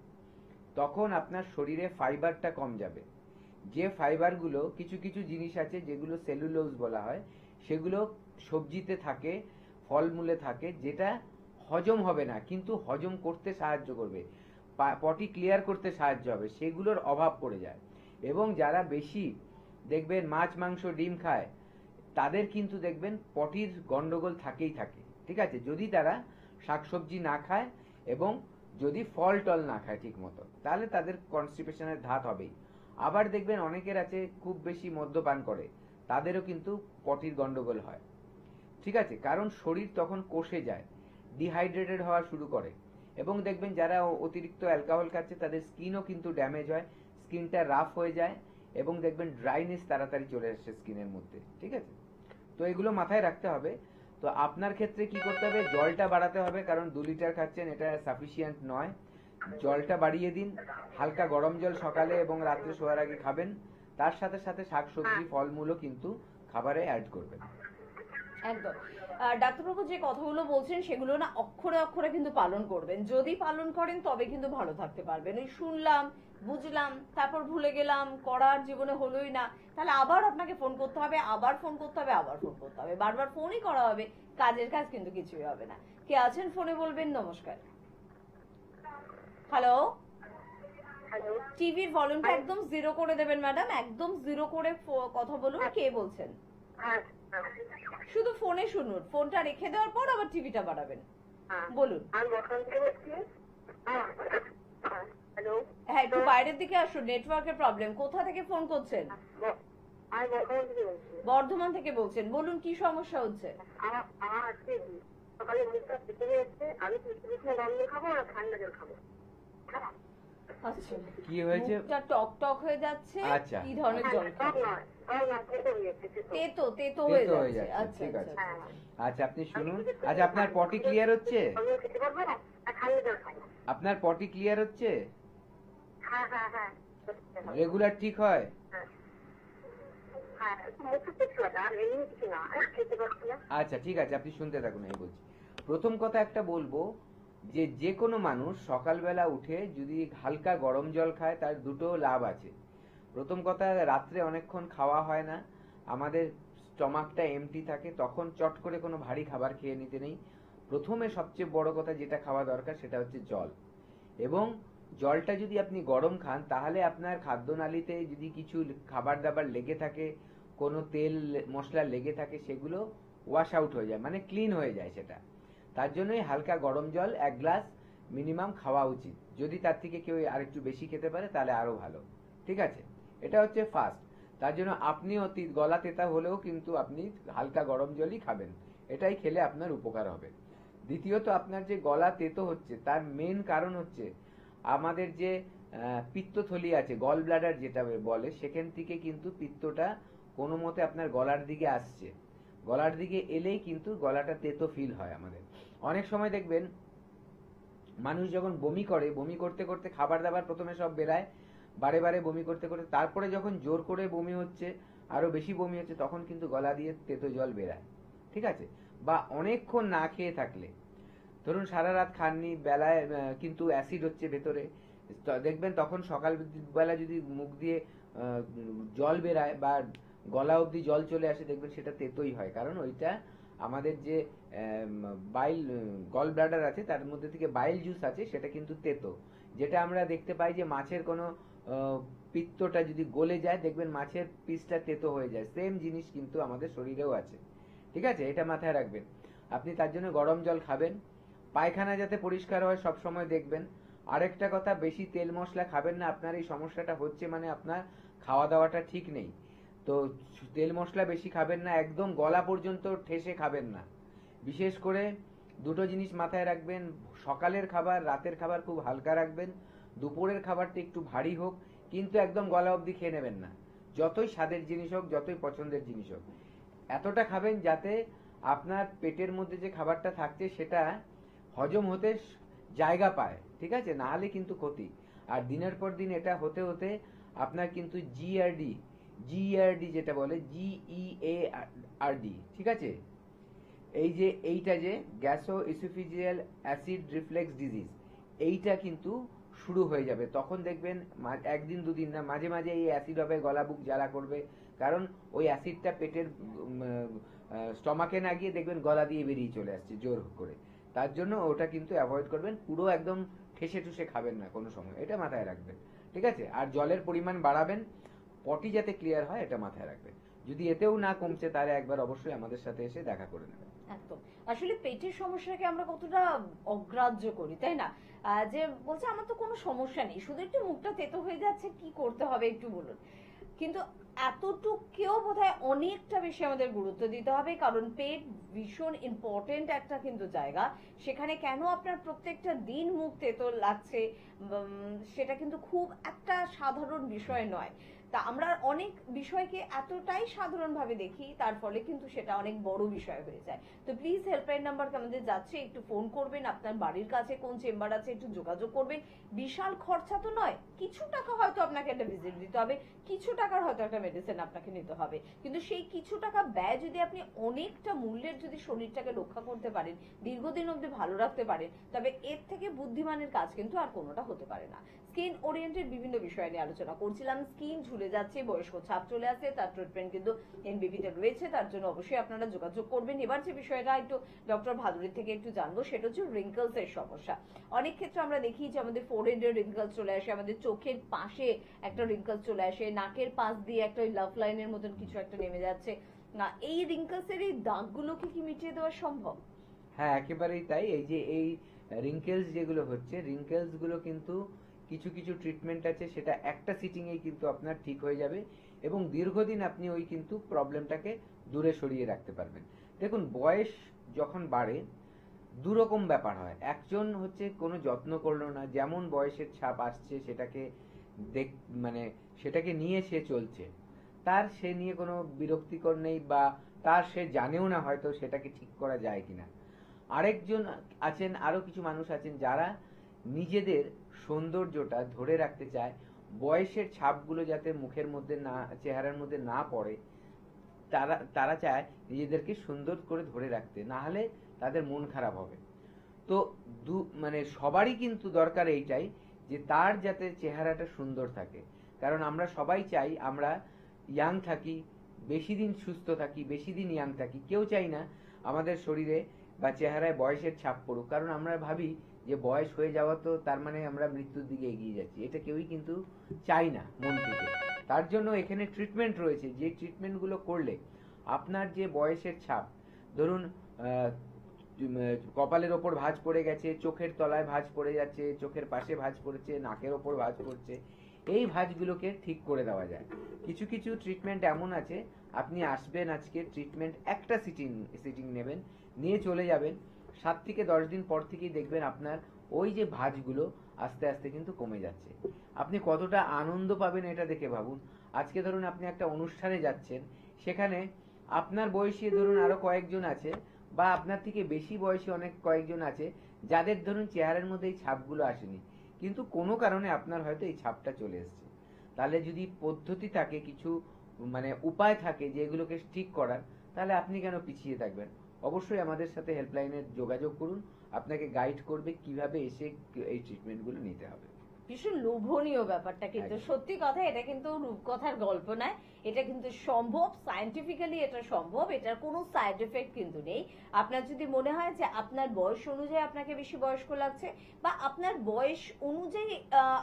Speaker 2: তখন আপনার শরীরে ফাইবারটা কম যাবে। যে ফাইবারগুলো, কিছু কিছু জিনিস আছে যেগুলো সেলুলোজ বলা হয়, সেগুলো সবজিতে থাকে, ফলমূলে থাকে, যেটা হজম হবে না কিন্তু হজম করতে সাহায্য করবে, পটি ক্লিয়ার করতে সাহায্য হবে, সেগুলোর অভাব পড়ে যায়। এবং যারা বেশি দেখবেন মাছ মাংস ডিম খায় তাদের কিন্তু দেখবেন পটির গন্ডগোল থাকেই থাকে, ঠিক আছে? যদি তারা শাকসবজি না খায় এবং যদি ফল টল না খায় ঠিক মতো, তাহলে তাদের কনস্টিপেশনের ধাত হবেই। আবার দেখবেন অনেকের আছে খুব বেশি মদ্যপান করে, তাদেরও কিন্তু পটির গন্ডগোল হয়, ঠিক আছে? কারণ শরীর তখন কষে যায়, ডিহাইড্রেটেড হওয়া শুরু করে। এবং দেখবেন যারা অতিরিক্ত অ্যালকোহল খাচ্ছে তাদের স্কিনও কিন্তু ড্যামেজ হয়, স্কিনটা রাফ হয়ে যায় এবং দেখবেন ড্রাইনেস তাড়াতাড়ি চলে আসছে স্কিনের মধ্যে, ঠিক আছে? তো এগুলো মাথায় রাখতে হবে। তো আপনার ক্ষেত্রে কি করতে হবে? জলটা বাড়াতে হবে, কারণ 2 লিটার খাচ্ছেন, এটা সাফিসিয়েন্ট নয়। জলটা বাড়িয়ে দিন, হালকা গরম জল সকালে এবং রাত্রে শোয়ার আগে খাবেন। তার সাথে সাথে শাকসবজি ফলমূলও কিন্তু খাবারে অ্যাড করবেন।
Speaker 1: একদম। ডাক্তারবাবু যে কথাগুলো বলছেন সেগুলো না অক্ষরে অক্ষরে কিন্তু পালন করবেন। যদি পালন করেন তবে কিন্তু ভালো থাকতে পারবেন। এই শুনলাম, বুঝলাম, তারপর ভুলে গেলাম, করার জীবনে হলোই না, তাহলে আবার আপনাকে ফোন করতে হবে, আবার ফোন করতে হবে, আবার ফোন করতে হবে, বারবার ফোনই করা হবে, কাজের কাজ কিন্তু কিছুই হবে না। কে আছেন ফোনে বলবেন? নমস্কার। হ্যালো, টিভির ভলিউমটা একদম 0 করে দেবেন ম্যাডাম, একদম 0 করে কথা বলুন। কে বলছেন? শুধু ফোনে শুনুন, ফোনটা রেখে দেওয়ার পর আবার টিভিটা বাড়াবেন। বলুন। হ্যাঁ, একটু বাইরের দিকে আসুন, নেটওয়ার্কের প্রবলেম। কোথা থেকে ফোন করছেন? বর্ধমান থেকে বলছেন। বলুন কি সমস্যা হচ্ছে?
Speaker 3: সকালে মুখটা পেতে হয়েছে, আমি কিছু গরম জল খাবো আর ঠান্ডা জল খাবো। হ্যাঁ,
Speaker 1: আচ্ছা,
Speaker 2: কি হয়েছে?
Speaker 1: মুখটা টক টক হয়ে যাচ্ছে।
Speaker 2: আচ্ছা।
Speaker 1: কি ধরনের জল
Speaker 3: টক
Speaker 1: খাবেন?
Speaker 3: নয়, টক নয়, তেতো হয়ে যাচ্ছে, তেতো।
Speaker 1: তেতো তেতো হয়ে
Speaker 2: তেতো হয়ে
Speaker 1: যাচ্ছে।
Speaker 2: যাচ্ছে,
Speaker 1: আচ্ছা
Speaker 2: ঠিক আছে।
Speaker 1: আচ্ছা
Speaker 3: হ্যাঁ।
Speaker 2: আচ্ছা, আপনি শুনুন। আচ্ছা, আপনার পটি ক্লিয়ার হচ্ছে?
Speaker 3: আমি খেতে পারবো না, আর ঠান্ডা জল খাবো।
Speaker 2: আপনার পটি ক্লিয়ার হচ্ছে?
Speaker 3: হ্যাঁ হ্যাঁ হ্যাঁ,
Speaker 2: রেগুলার ঠিক হয়?
Speaker 3: হ্যাঁ হ্যাঁ, মুখে কিছু আছে, আর এমনি কিছু না, খেতে পারছি না।
Speaker 2: আচ্ছা, ঠিক আছে, আপনি শুনতে থাকুন, আমি বলছি। প্রথম কথা একটা বলবো, যে কোনো মানুষ সকালবেলা উঠে যদি হালকা গরম জল খায় তার দুটো লাভ আছে। প্রথম কথা, রাত্রে অনেকক্ষণ খাওয়া হয় না, আমাদের স্টমাকটা এমটি থাকে, তখন চট করে কোনো ভারী খাবার খেয়ে নিতে নেই। প্রথমে সবচেয়ে বড় কথা যেটা খাওয়া দরকার সেটা হচ্ছে জল। এবং জলটা যদি আপনি গরম খান তাহলে আপনার খাদ্যনালীতে যদি কিছু খাবার দাবার লেগে থাকে, কোনো তেল মশলা লেগে থাকে, সেগুলো ওয়াশ আউট হয়ে যায়, মানে ক্লিন হয়ে যায় সেটা। তার জন্যই হালকা গরম জল 1 গ্লাস মিনিমাম খাওয়া উচিত। যদি তার থেকে কেউ আরেকটু বেশি খেতে পারে তাহলে আরো ভালো, ঠিক আছে? এটা হচ্ছে ফার্স্ট। তার জন্য আপনি অতি গলা তেতা হলেও কিন্তু আপনি হালকা গরম জলই খাবেন, এটাই খেলে আপনার উপকার হবে। দ্বিতীয়ত, আপনার যে গলা তেতো হচ্ছে তার মেন কারণ হচ্ছে আমাদের যে পিত্তথলি আছে, গল ব্লাডার যেটা বলে, সেখান থেকে কিন্তু পিত্তটা কোনো মতে আপনার গলার দিকে আসছে। গলার দিকে এলেই কিন্তু গলাটা তেতো ফিল হয় আমাদের। অনেক সময় দেখবেন মানুষ যখন বমি করে, বমি করতে করতে খাবার দাবার প্রথমে সব বেরায়, বারে বারে বমি করতে করতে তারপরে যখন জোর করে বমি হচ্ছে, আরো বেশি বমি হচ্ছে, তখন কিন্তু গলা দিয়ে তেতো জল বেরায়, ঠিক আছে? বা অনেকক্ষণ না খেয়ে থাকলে, ধরুন সারা রাত খাননি, বেলায় কিন্তু অ্যাসিড হচ্ছে ভেতরে, দেখবেন তখন সকালবেলা যদি মুখ দিয়ে জল বেরায় বা গলা অবধি জল চলে আসে, দেখবেন সেটা তেতোই হয়। কারণ ওইটা আমাদের যে বাইল গল ব্লাডার আছে তার মধ্যে থেকে বাইল জুস আছে, সেটা কিন্তু তেতো। যেটা আমরা দেখতে পাই যে মাছের কোনো পিত্তটা যদি গলে যায়, দেখবেন মাছের পিসটা তেতো হয়ে যায়। সেম জিনিস কিন্তু আমাদের শরীরেও আছে, ঠিক আছে? এটা মাথায় রাখবেন। আপনি তার জন্য গরম জল খাবেন, পায়খানা যাতে পরিষ্কার হয় সব সময় দেখবেন। আরেকটা কথা, বেশি তেল মশলা খাবেন না। আপনার এই সমস্যাটা হচ্ছে মানে আপনার খাওয়া দাওয়াটা ঠিক নেই। তো তেল মশলা বেশি খাবেন না, একদম গলা পর্যন্ত ঠেসে খাবেন না। বিশেষ করে দুটো জিনিস মাথায় রাখবেন, সকালের খাবার রাতের খাবার খুব হালকা রাখবেন, দুপুরের খাবারটা একটু ভারী হোক, কিন্তু একদম গলা অবধি খেয়ে নেবেন না। যতই স্বাদের জিনিস হোক, যতই পছন্দের জিনিস হোক, এতটা খাবেন যাতে আপনার পেটের মধ্যে যে খাবারটা থাকছে সেটা হজম হতে জায়গা পায়, ঠিক আছে? না হলে কিন্তু ক্ষতি। আর দিনের পর দিন এটা হতে হতে আপনার কিন্তু জিইআরডি যেটা বলে, জিইএআরডি, ঠিক আছে? এই যে এইটা যে গ্যাসো ইসোফেজিয়াল অ্যাসিড রিফ্লেক্স ডিজিজ, এইটা কিন্তু শুরু হয়ে যাবে। তখন দেখবেন একদিন দুদিন না, মাঝে মাঝে এই অ্যাসিড হবে, গলা বুক জ্বালা করবে, কারণ ওই অ্যাসিডটা পেটের স্টমাকে না গিয়ে দেখবেন গলা দিয়ে বেরিয়ে চলে আসছে জোর করে। তার জন্য ওটা কিন্তু অ্যাভয়েড করবেন, পুরো একদম ঠেসে ঠুসে খাবেন না কোনো সময়, এটা মাথায় রাখবেন, ঠিক আছে? আর জলের পরিমাণ বাড়াবেন, পটি যাতে ক্লিয়ার হয় এটা মাথায় রাখবেন। যদি এতেও না কমছে তাহলে একবার অবশ্যই আমাদের সাথে এসে দেখা করে নেবেন।
Speaker 1: একদম। আসলে পেটের সমস্যাকে আমরা কতটা অগ্রাহ্য করি, তাই না? যে বলছে আমার তো কোনো সমস্যা নেই, শুধু একটু মুখটা তেতো হয়ে যাচ্ছে, কি করতে হবে একটু বলুন। কিন্তু এতটুকুও বোধহয় অনেকটা বেশি আমাদের গুরুত্ব দিতে হবে, কারণ পেট ভীষণ ইম্পর্টেন্ট একটা কিন্তু জায়গা। সেখানে কেন আপনার প্রত্যেকটা দিন মুখ তেতো লাগছে, সেটা কিন্তু খুব একটা সাধারণ বিষয় নয়। তা আমরা অনেক বিষয়কে এতটাই সাধারণ ভাবে দেখি, তার ফলে কিন্তু সেটা অনেক বড় বিষয় হয়ে যায়। তো প্লিজ হেল্পলাইন নাম্বার আমাদের যাচ্ছে, একটু ফোন করবেন, আপনার বাড়ির কাছে কোন চেম্বার আছে একটু যোগাযোগ করবেন। বিশাল খরচা তো নয়, কিছু টাকা হয়তো আপনাকে একটা ভিজিট দিতে হবে, কিছু টাকার হয়তো একটা মেডিসিন আপনাকে নিতে হবে, কিন্তু সেই কিছু টাকা ব্যয় যদি আপনি অনেকটা মূল্যের যদি শরীরটাকে রক্ষা করতে পারেন, দীর্ঘদিন অবধি ভালো রাখতে পারেন, তবে এর থেকে বুদ্ধিমানের কাজ কিন্তু আর কোনোটা হতে পারে না। স্কিন ওরিয়েন্টেড বিভিন্ন বিষয় নিয়ে আলোচনা করছিলাম। স্কিন ঝুলে যাচ্ছে, বয়স্ক ছাপ চলে আসছে, তার ট্রিটমেন্ট কিন্তু এনবিপিতে রয়েছে, তার জন্য অবশ্যই আপনারা যোগাযোগ করবেন। এবার যে বিষয়টা একটু ডক্টর ভাদুরীর থেকে একটু জানবো, সেটা হচ্ছে রিঙ্কলস এর সমস্যা। অনেক ক্ষেত্রে আমরা দেখি যে আমাদের ফোরহেডের রিঙ্কলস চলে আসে, আমাদের চোখের পাশে একটা রিঙ্কলস চলে আসে, নাকের পাশ দিয়ে একটা ওই লাভ লাইনের মতন কিছু একটা নেমে যাচ্ছে না। এই রিঙ্কলস এর এই দাগগুলোকে কি মিটিয়ে দেওয়া সম্ভব?
Speaker 2: হ্যাঁ, একেবারেই তাই। এই যে এই রিঙ্কেলস যেগুলো হচ্ছে, রিঙ্কেলস গুলো কিন্তু কিছু কিছু ট্রিটমেন্ট আছে, সেটা একটা সিটিং এ কিন্তু আপনার ঠিক হয়ে যাবে এবং দীর্ঘদিন আপনি ওই কিন্তু প্রবলেমটাকে দূরে সরিয়ে রাখতে পারবেন। দেখুন, বয়স যখন বাড়ে দুরকম ব্যাপার হয়। একজন হচ্ছে কোনো যত্ন করলো না, যেমন বয়সের ছাপ আসছে সেটাকে দেখ মানে সেটাকে নিয়ে সে চলছে, তার সে নিয়ে কোনো বিরক্তিকর নেই, বা তার সে জানেও না হয়তো সেটাকে ঠিক করা যায় কিনা। আরেকজন আছেন, আরো কিছু মানুষ আছেন যারা নিজেদের সৌন্দর্যটা ধরে রাখতে চায়, বয়সের ছাপগুলো যাতে মুখের মধ্যে না, চেহারার মধ্যে না পড়ে, তারা তারা চায় নিজেদেরকে সুন্দর করে ধরে রাখতে, না হলে তাদের মন খারাপ হবে। তো মানে সবারই কিন্তু দরকার এইটাই যে তার যাতে চেহারাটা সুন্দর থাকে, কারণ আমরা সবাই চাই আমরা ইয়াং থাকি, বেশি দিন সুস্থ থাকি, বেশি দিন ইয়াং থাকি। কেউ চাই না আমাদের শরীরে বা চেহারায় বয়সের ছাপ পড়ুক, কারণ আমরা ভাবি যে বয়স হয়ে যাওয়া তো তার মানে আমরা মৃত্যুর দিকে এগিয়ে যাচ্ছি, এটা কেউই কিন্তু চাই না মন থেকে। তার জন্য এখানে ট্রিটমেন্ট রয়েছে, যে ট্রিটমেন্টগুলো করলে আপনার যে বয়সের ছাপ, ধরুন কপালের ওপর ভাঁজ পড়ে গেছে, চোখের তলায় ভাঁজ পড়ে যাচ্ছে, চোখের পাশে ভাঁজ পড়েছে, নাকের ওপর ভাঁজ পড়ছে, এই ভাঁজগুলোকে ঠিক করে দেওয়া যায়। কিছু কিছু ট্রিটমেন্ট এমন আছে, আপনি আসবেন আজকে, ট্রিটমেন্ট একটা সিটিং নেবেন, নিয়ে চলে যাবেন, 7 থেকে 10 দিন পর থেকেই দেখবেন আপনার ওই যে ভাঁজগুলো আস্তে আস্তে কিন্তু কমে যাচ্ছে। আপনি কতটা আনন্দ পাবেন এটা দেখে ভাবুন। আজকে ধরুন আপনি একটা অনুষ্ঠানে যাচ্ছেন, সেখানে আপনার বয়সী ধরুন আরো কয়েকজন আছে, বা আপনার থেকে বেশি বয়সী অনেক কয়েকজন আছে, যাদের ধরুন চেহারার মধ্যে এই ছাপগুলো আসেনি, কিন্তু কোনো কারণে আপনার হয়তো এই ছাপটা চলে এসেছে। তাহলে যদি পদ্ধতি থাকে, কিছু মানে উপায় থাকে যে এগুলোকে ঠিক করার, তাহলে আপনি কেন পিছিয়ে থাকবেন? অবশ্যই আমাদের সাথে হেল্পলাইনে যোগাযোগ করুন, আপনাকে গাইড করবে কিভাবে এসে এই ট্রিটমেন্টগুলো নিতে হবে।
Speaker 1: ভীষণ লোভনীয় ব্যাপারটা, কিন্তু সত্যি কথা, এটা কিন্তু রূপকথার গল্প নয়, এটা কিন্তু সম্ভব, সায়েন্টিফিক্যালি এটা সম্ভব, এটার কোনো সাইড এফেক্ট কিন্তু নেই। আপনার যদি মনে হয় যে আপনার বয়স অনুযায়ী আপনাকে বেশি বয়স্ক লাগছে, বা আপনার বয়স অনুযায়ী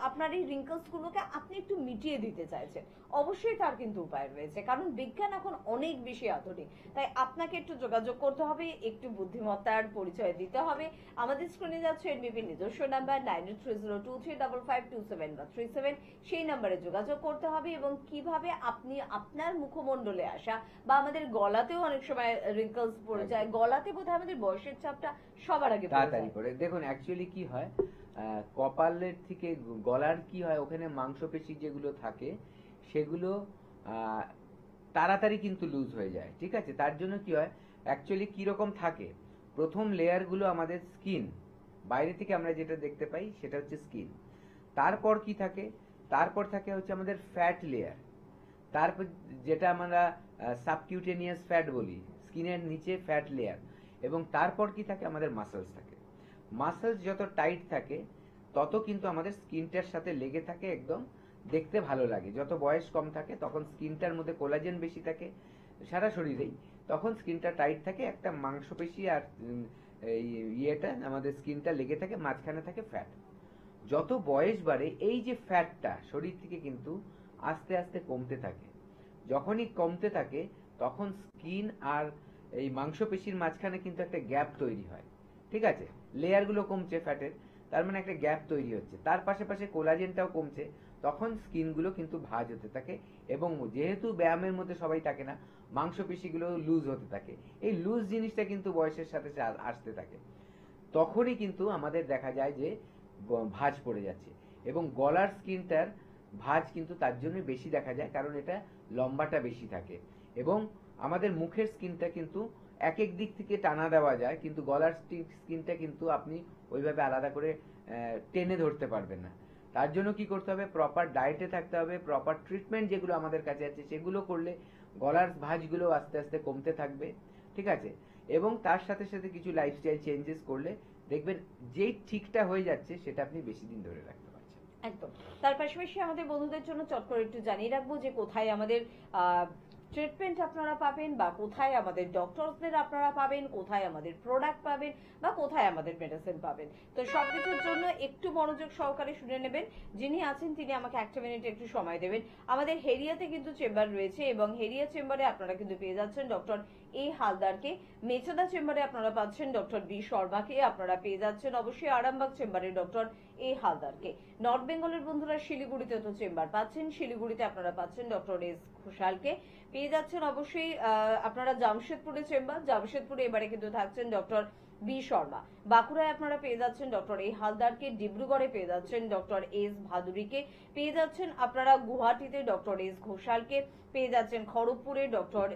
Speaker 1: আপনার এই রিঙ্কলস গুলোকে আপনি একটু মিটিয়ে দিতে চাইছেন, অবশ্যই তার কিন্তু উপায় রয়েছে, কারণ বিজ্ঞান এখন অনেক বেশি আধুনিক। তাই আপনাকে একটু যোগাযোগ করতে হবে, একটু বুদ্ধিমত্তার পরিচয় দিতে হবে। আমাদের স্ক্রিনে যাচ্ছে এনবিপি নিজস্ব নাম্বার 9830235527 বা 37, সেই নাম্বারে যোগাযোগ করতে হবে। এবং কিভাবে আপনি আপনার মুখমণ্ডলে আসা, বা আমাদের গলাতেও অনেক সময় রিঙ্কলস পড়ে যায়, গলাতে বোধহয় আমাদের বয়সের ছাপটা সবার আগে
Speaker 2: তাড়াতাড়ি পড়ে। দেখুন অ্যাকচুয়ালি কি হয়, কপালের থেকে গলার কি হয়, ওখানে মাংসপেশি যেগুলো থাকে সেগুলো তাড়াতাড়ি কিন্তু লুজ হয়ে যায়, ঠিক আছে? তার জন্য কি হয়, অ্যাকচুয়ালি কিরকম থাকে, প্রথম লেয়ার গুলো আমাদের স্কিন, বাইরে থেকে আমরা যেটা দেখতে পাই সেটা হচ্ছে স্কিন। তারপর কি থাকে, তারপর থাকে হচ্ছে আমাদের ফ্যাট লেয়ার, তারপর যেটা আমরা সাবকিউটেনিয়াস ফ্যাট বলি, স্কিনের নিচে ফ্যাট লেয়ার, এবং তারপর কি থাকে, আমাদের মাসেলস থাকে। মাসেলস যত টাইট থাকে তত কিন্তু আমাদের স্কিনটার সাথে লেগে থাকে, একদম দেখতে ভালো লাগে। যত বয়স কম থাকে তখন স্কিনটার মধ্যে কোলাজেন বেশি থাকে সারা শরীরেই, তখন স্কিনটা টাইট থাকে, একটা মাংসপেশি আর ইয়েটা আমাদের স্কিনটা লেগে থাকে, মাঝখানে থাকে ফ্যাট। যত বয়স বাড়ে এই যে ফ্যাটটা শরীর থেকে কিন্তু আস্তে আস্তে কমতে থাকে। যখনই কমতে থাকে তখন স্কিন আর এই মাংসপেশির মাঝখানে কিন্তু একটা গ্যাপ তৈরি হয়, ঠিক আছে? লেয়ার গুলো কমছে ফ্যাটের, তার মানে একটা গ্যাপ তৈরি হচ্ছে, তার পাশে কোলাজেনটাও কমছে, তখন স্কিন গুলো কিন্তু ভাঁজ হতে থাকে, এবং যেহেতু ব্যায়ামের মধ্যে সবাই থাকে না, মাংসপেশিগুলো লুজ হতে থাকে। এই লুজ জিনিসটা কিন্তু বয়সের সাথে আসতে থাকে, তখনই কিন্তু আমাদের দেখা যায় যে ভাঁজ পড়ে যাচ্ছে। এবং গলার স্কিনটার ভাঁজ কিন্তু তার জন্য বেশি দেখা যায়, কারণ এটা লম্বাটা বেশি থাকে। এবং আমাদের মুখের স্কিনটা কিন্তু এক এক দিক থেকে টানা দেওয়া যায়, কিন্তু গলার স্কিনটা কিন্তু আপনি ওইভাবে আলাদা করে টেনে ধরতে পারবেন না। তার জন্য কি করতে হবে, প্রপার ডায়েটে থাকতে হবে, প্রপার ট্রিটমেন্ট যেগুলো আমাদের কাছে আছে সেগুলো করলে গলার ভাঁজগুলো আস্তে আস্তে কমতে থাকবে, ঠিক আছে? এবং তার সাথে সাথে কিছু লাইফস্টাইল চেঞ্জেস করলে দেখবেন যেই ঠিকটা হয়ে যাচ্ছে সেটা আপনি বেশি দিন ধরে রাখতে পারছেন।
Speaker 1: একদম। তার পাশাপাশি আমাদের বন্ধুদের জন্য চট করে একটু জানিয়ে রাখবো যে কোথায় আমাদের ট্রিটমেন্ট আপনারা পাবেন, বা কোথায় আমাদের ডক্টরদের আপনারা পাবেন, কোথায় আমাদের প্রোডাক্ট পাবেন, বা কোথায় আমাদের মেডিসিন পাবেন। তো সবকিছুর জন্য একটু মনোযোগ সহকারে শুনে নেবেন। যিনি আছেন তিনি আমাকে একটা মিনিট একটু সময় দেবেন। আমাদের হেরিয়াতে কিন্তু চেম্বার রয়েছে, এবং হেরিয়া চেম্বারে আপনারা কিন্তু পেয়ে যাচ্ছেন ডক্টর এ হালদারকে। মেচেদা চেম্বারে আপনারা পাচ্ছেন ডক্টর বি শর্মাকে, আপনারা পেয়ে যাচ্ছেন অবশ্যই আরামবাগ চেম্বারে ডক্টর এ হালদারকে। নর্থ বেঙ্গলের বন্ধুরা শিলিগুড়িতে তো চেম্বার পাচ্ছেন, শিলিগুড়িতে আপনারা পাচ্ছেন ডক্টর এস ঘোষালকে, পেয়ে যাচ্ছেন অবশ্যই আপনারা জামশেদপুরে চেম্বার, জামশেদপুরে এবারে কিন্তু থাকছেন ডক্টর বি শর্মা। বাঁকুড়ায় আপনারা পেয়ে যাচ্ছেন ডক্টর এ হালদারকে, ডিব্রুগড়ে পেয়ে যাচ্ছেন ডক্টর এস ভাদুরীকে, পেয়ে যাচ্ছেন আপনারা গুয়াহাটিতে ডক্টর এস ঘোষালকে, পেয়ে যাচ্ছেন খড়গপুরে ডক্টর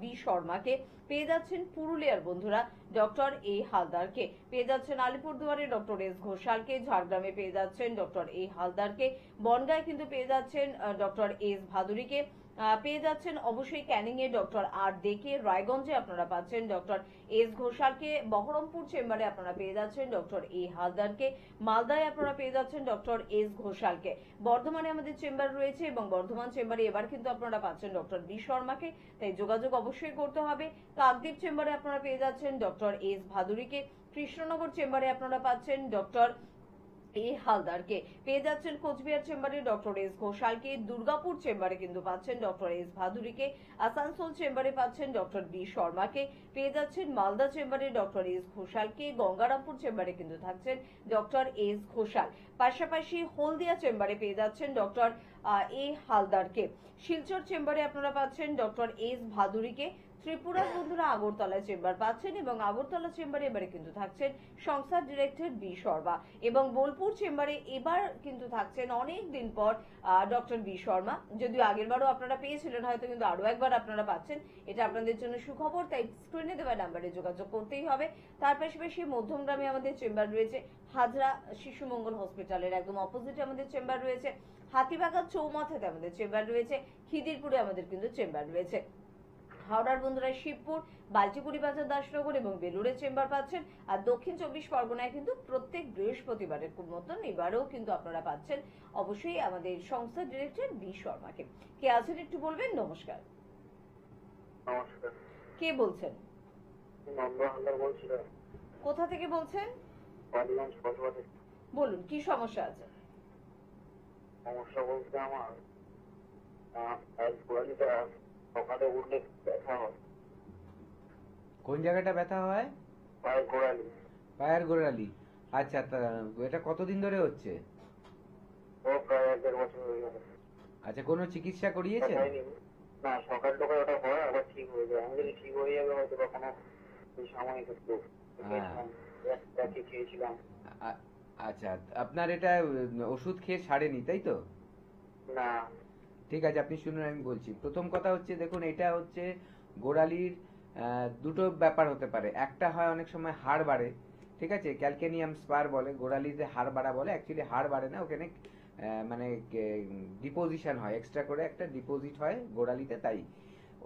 Speaker 1: বি শর্মাকে, পেয়ে যাচ্ছেন পুরুলিয়ার বন্ধুরা ডক্টর এ হালদারকে, পেয়ে যাচ্ছেন আলিপুরদুয়ারে ডক্টর এস ঘোষালকে, ঝাড়গ্রামে পেয়ে যাচ্ছেন ডক্টর এ হালদারকে, বনগাঁয় কিন্তু পেয়ে যাচ্ছেন ডক্টর এস ভাদুরীকে, পেয়ে যাচ্ছেন অবশ্যই ক্যানিং এ ডক্টর আর দেকে, রায়গঞ্জে আপনারা পাচ্ছেন ডক্টর এস ঘোষালকে, বহরমপুর চেম্বারে আপনারা পেয়ে যাচ্ছেন ডক্টর এ হালদারকে, মালদায় আপনারা পেয়ে যাচ্ছেন ডক্টর এস ঘোষালকে, বর্ধমানে আমাদের চেম্বার রয়েছে এবং বর্ধমান চেম্বারে এবার কিন্তু আপনারা পাচ্ছেন ডক্টর বি শর্মাকে, তাই যোগাযোগ অবশ্যই করতে হবে। কাকদ্বীপ চেম্বারে আপনারা পেয়ে যাচ্ছেন ডক্টর এস ভাদুরীকে, কৃষ্ণনগর চেম্বারে আপনারা পাচ্ছেন ডক্টর এ হালদারকে, পেয়ে যাচ্ছেন কোচবিহার চেম্বারে ডক্টর এস ঘোষালকে, দুর্গাপুর চেম্বারে কিন্তু পাচ্ছেন ডক্টর এস ভাদুরীকে, আসানসোল চেম্বারে পাচ্ছেন ডক্টর বি শর্মাকে, পেয়ে যাচ্ছেন মালদা চেম্বারে ডক্টর এস ঘোষালকে, গঙ্গারামপুর চেম্বারে কিন্তু থাকছেন ডক্টর এস ঘোষাল, পাশাপাশি হলদিয়া চেম্বারে পেয়ে যাচ্ছেন ডক্টর এ হালদারকে, শিলচর চেম্বারে আপনারা পাচ্ছেন ডক্টর এস ভাদুরীকে, ত্রিপুরার বন্ধুরা আগরতলা চেম্বার পাচ্ছেন এবং আগরতলা চেম্বারে এবারে কিন্তু থাকছেন সংস্থার ডিরেক্টর বি শর্মা, এবং বোলপুর চেম্বারে এবার কিন্তু থাকছেন অনেক দিন পর ডক্টর বি শর্মা, যদিও আগেরবারও আপনারা পেয়েছিলেন হয়তো, কিন্তু আরো একবার আপনারা পাচ্ছেন, এটা আপনাদের জন্য সুখবর, তাই স্ক্রিনে দেওয়া নাম্বারে যোগাযোগ করতেই হবে। তার পাশাপাশি মধ্যমগ্রামে আমাদের চেম্বার রয়েছে, হাজরা শিশু মঙ্গল হসপিটালের একদম অপোজিটে আমাদের চেম্বার রয়েছে, হাতিবাগান চৌমাথাতে আমাদের চেম্বার রয়েছে, খিদিরপুরে আমাদের কিন্তু চেম্বার রয়েছে, হাওড়ার বন্ধুরা শিবপুর, বালচিপুরি বাজার, দাসনগর এবং বেলুড়ে চেম্বার পাচ্ছেন, আর দক্ষিণ 24 পরগনায় কিন্তু প্রত্যেক বৃহস্পতিবারের মতন এবারেও কিন্তু আপনারা পাচ্ছেন অবশ্যই আমাদের সংস্থার ডিরেক্টর বি শর্মাকে। কে আছেন একটু বলবেন? নমস্কার,
Speaker 4: নমস্কার,
Speaker 1: কে বলছেন?
Speaker 4: নম্র হালদার বলছিলাম।
Speaker 1: কোথা থেকে বলছেন?
Speaker 4: বালিগঞ্জ কসবা থেকে।
Speaker 1: বলুন কি সমস্যা আছে?
Speaker 4: সমস্যা বলতে আমার গোড়ালিটা সকালে উঠলে ব্যথা হয়।
Speaker 2: কোন জায়গাটা ব্যথা হয়?
Speaker 4: পায়ের গোড়ালি।
Speaker 2: পায়ের গোড়ালি। আচ্ছা, এটা কতদিন ধরে হচ্ছে?
Speaker 4: ও প্রায় 1.5 বছর হয়ে গেল।
Speaker 2: আচ্ছা, কোনো চিকিৎসা করিয়েছেন?
Speaker 4: না, সকাল সকাল ওটা হয় আবার ঠিক হয়ে যায়। আমি যদি ঠিক হয়ে যাবে হয়তো বা কোনো সাময়িক একটু খেয়েছিলাম।
Speaker 2: আচ্ছা, আপনার এটা ওষুধ খেয়ে ছাড়েনি তাই তো?
Speaker 4: না।
Speaker 2: ঠিক আছে, আপনি শুনুন, আমি বলছি। প্রথম কথা হচ্ছে, দেখুন, এটা হচ্ছে গোড়ালির দুটো ব্যাপার হতে পারে। একটা হয় অনেক সময় হাড় বাড়ে, ঠিক আছে, ক্যালকেনিয়াম স্পার বলে, গোড়ালিতে হাড় বাড়া বলে, অ্যাকচুয়ালি হাড় বাড়ে না, ওখানে মানে ডিপোজিশন হয়, এক্সট্রা করে একটা ডিপোজিট হয় গোড়ালিতে, তাই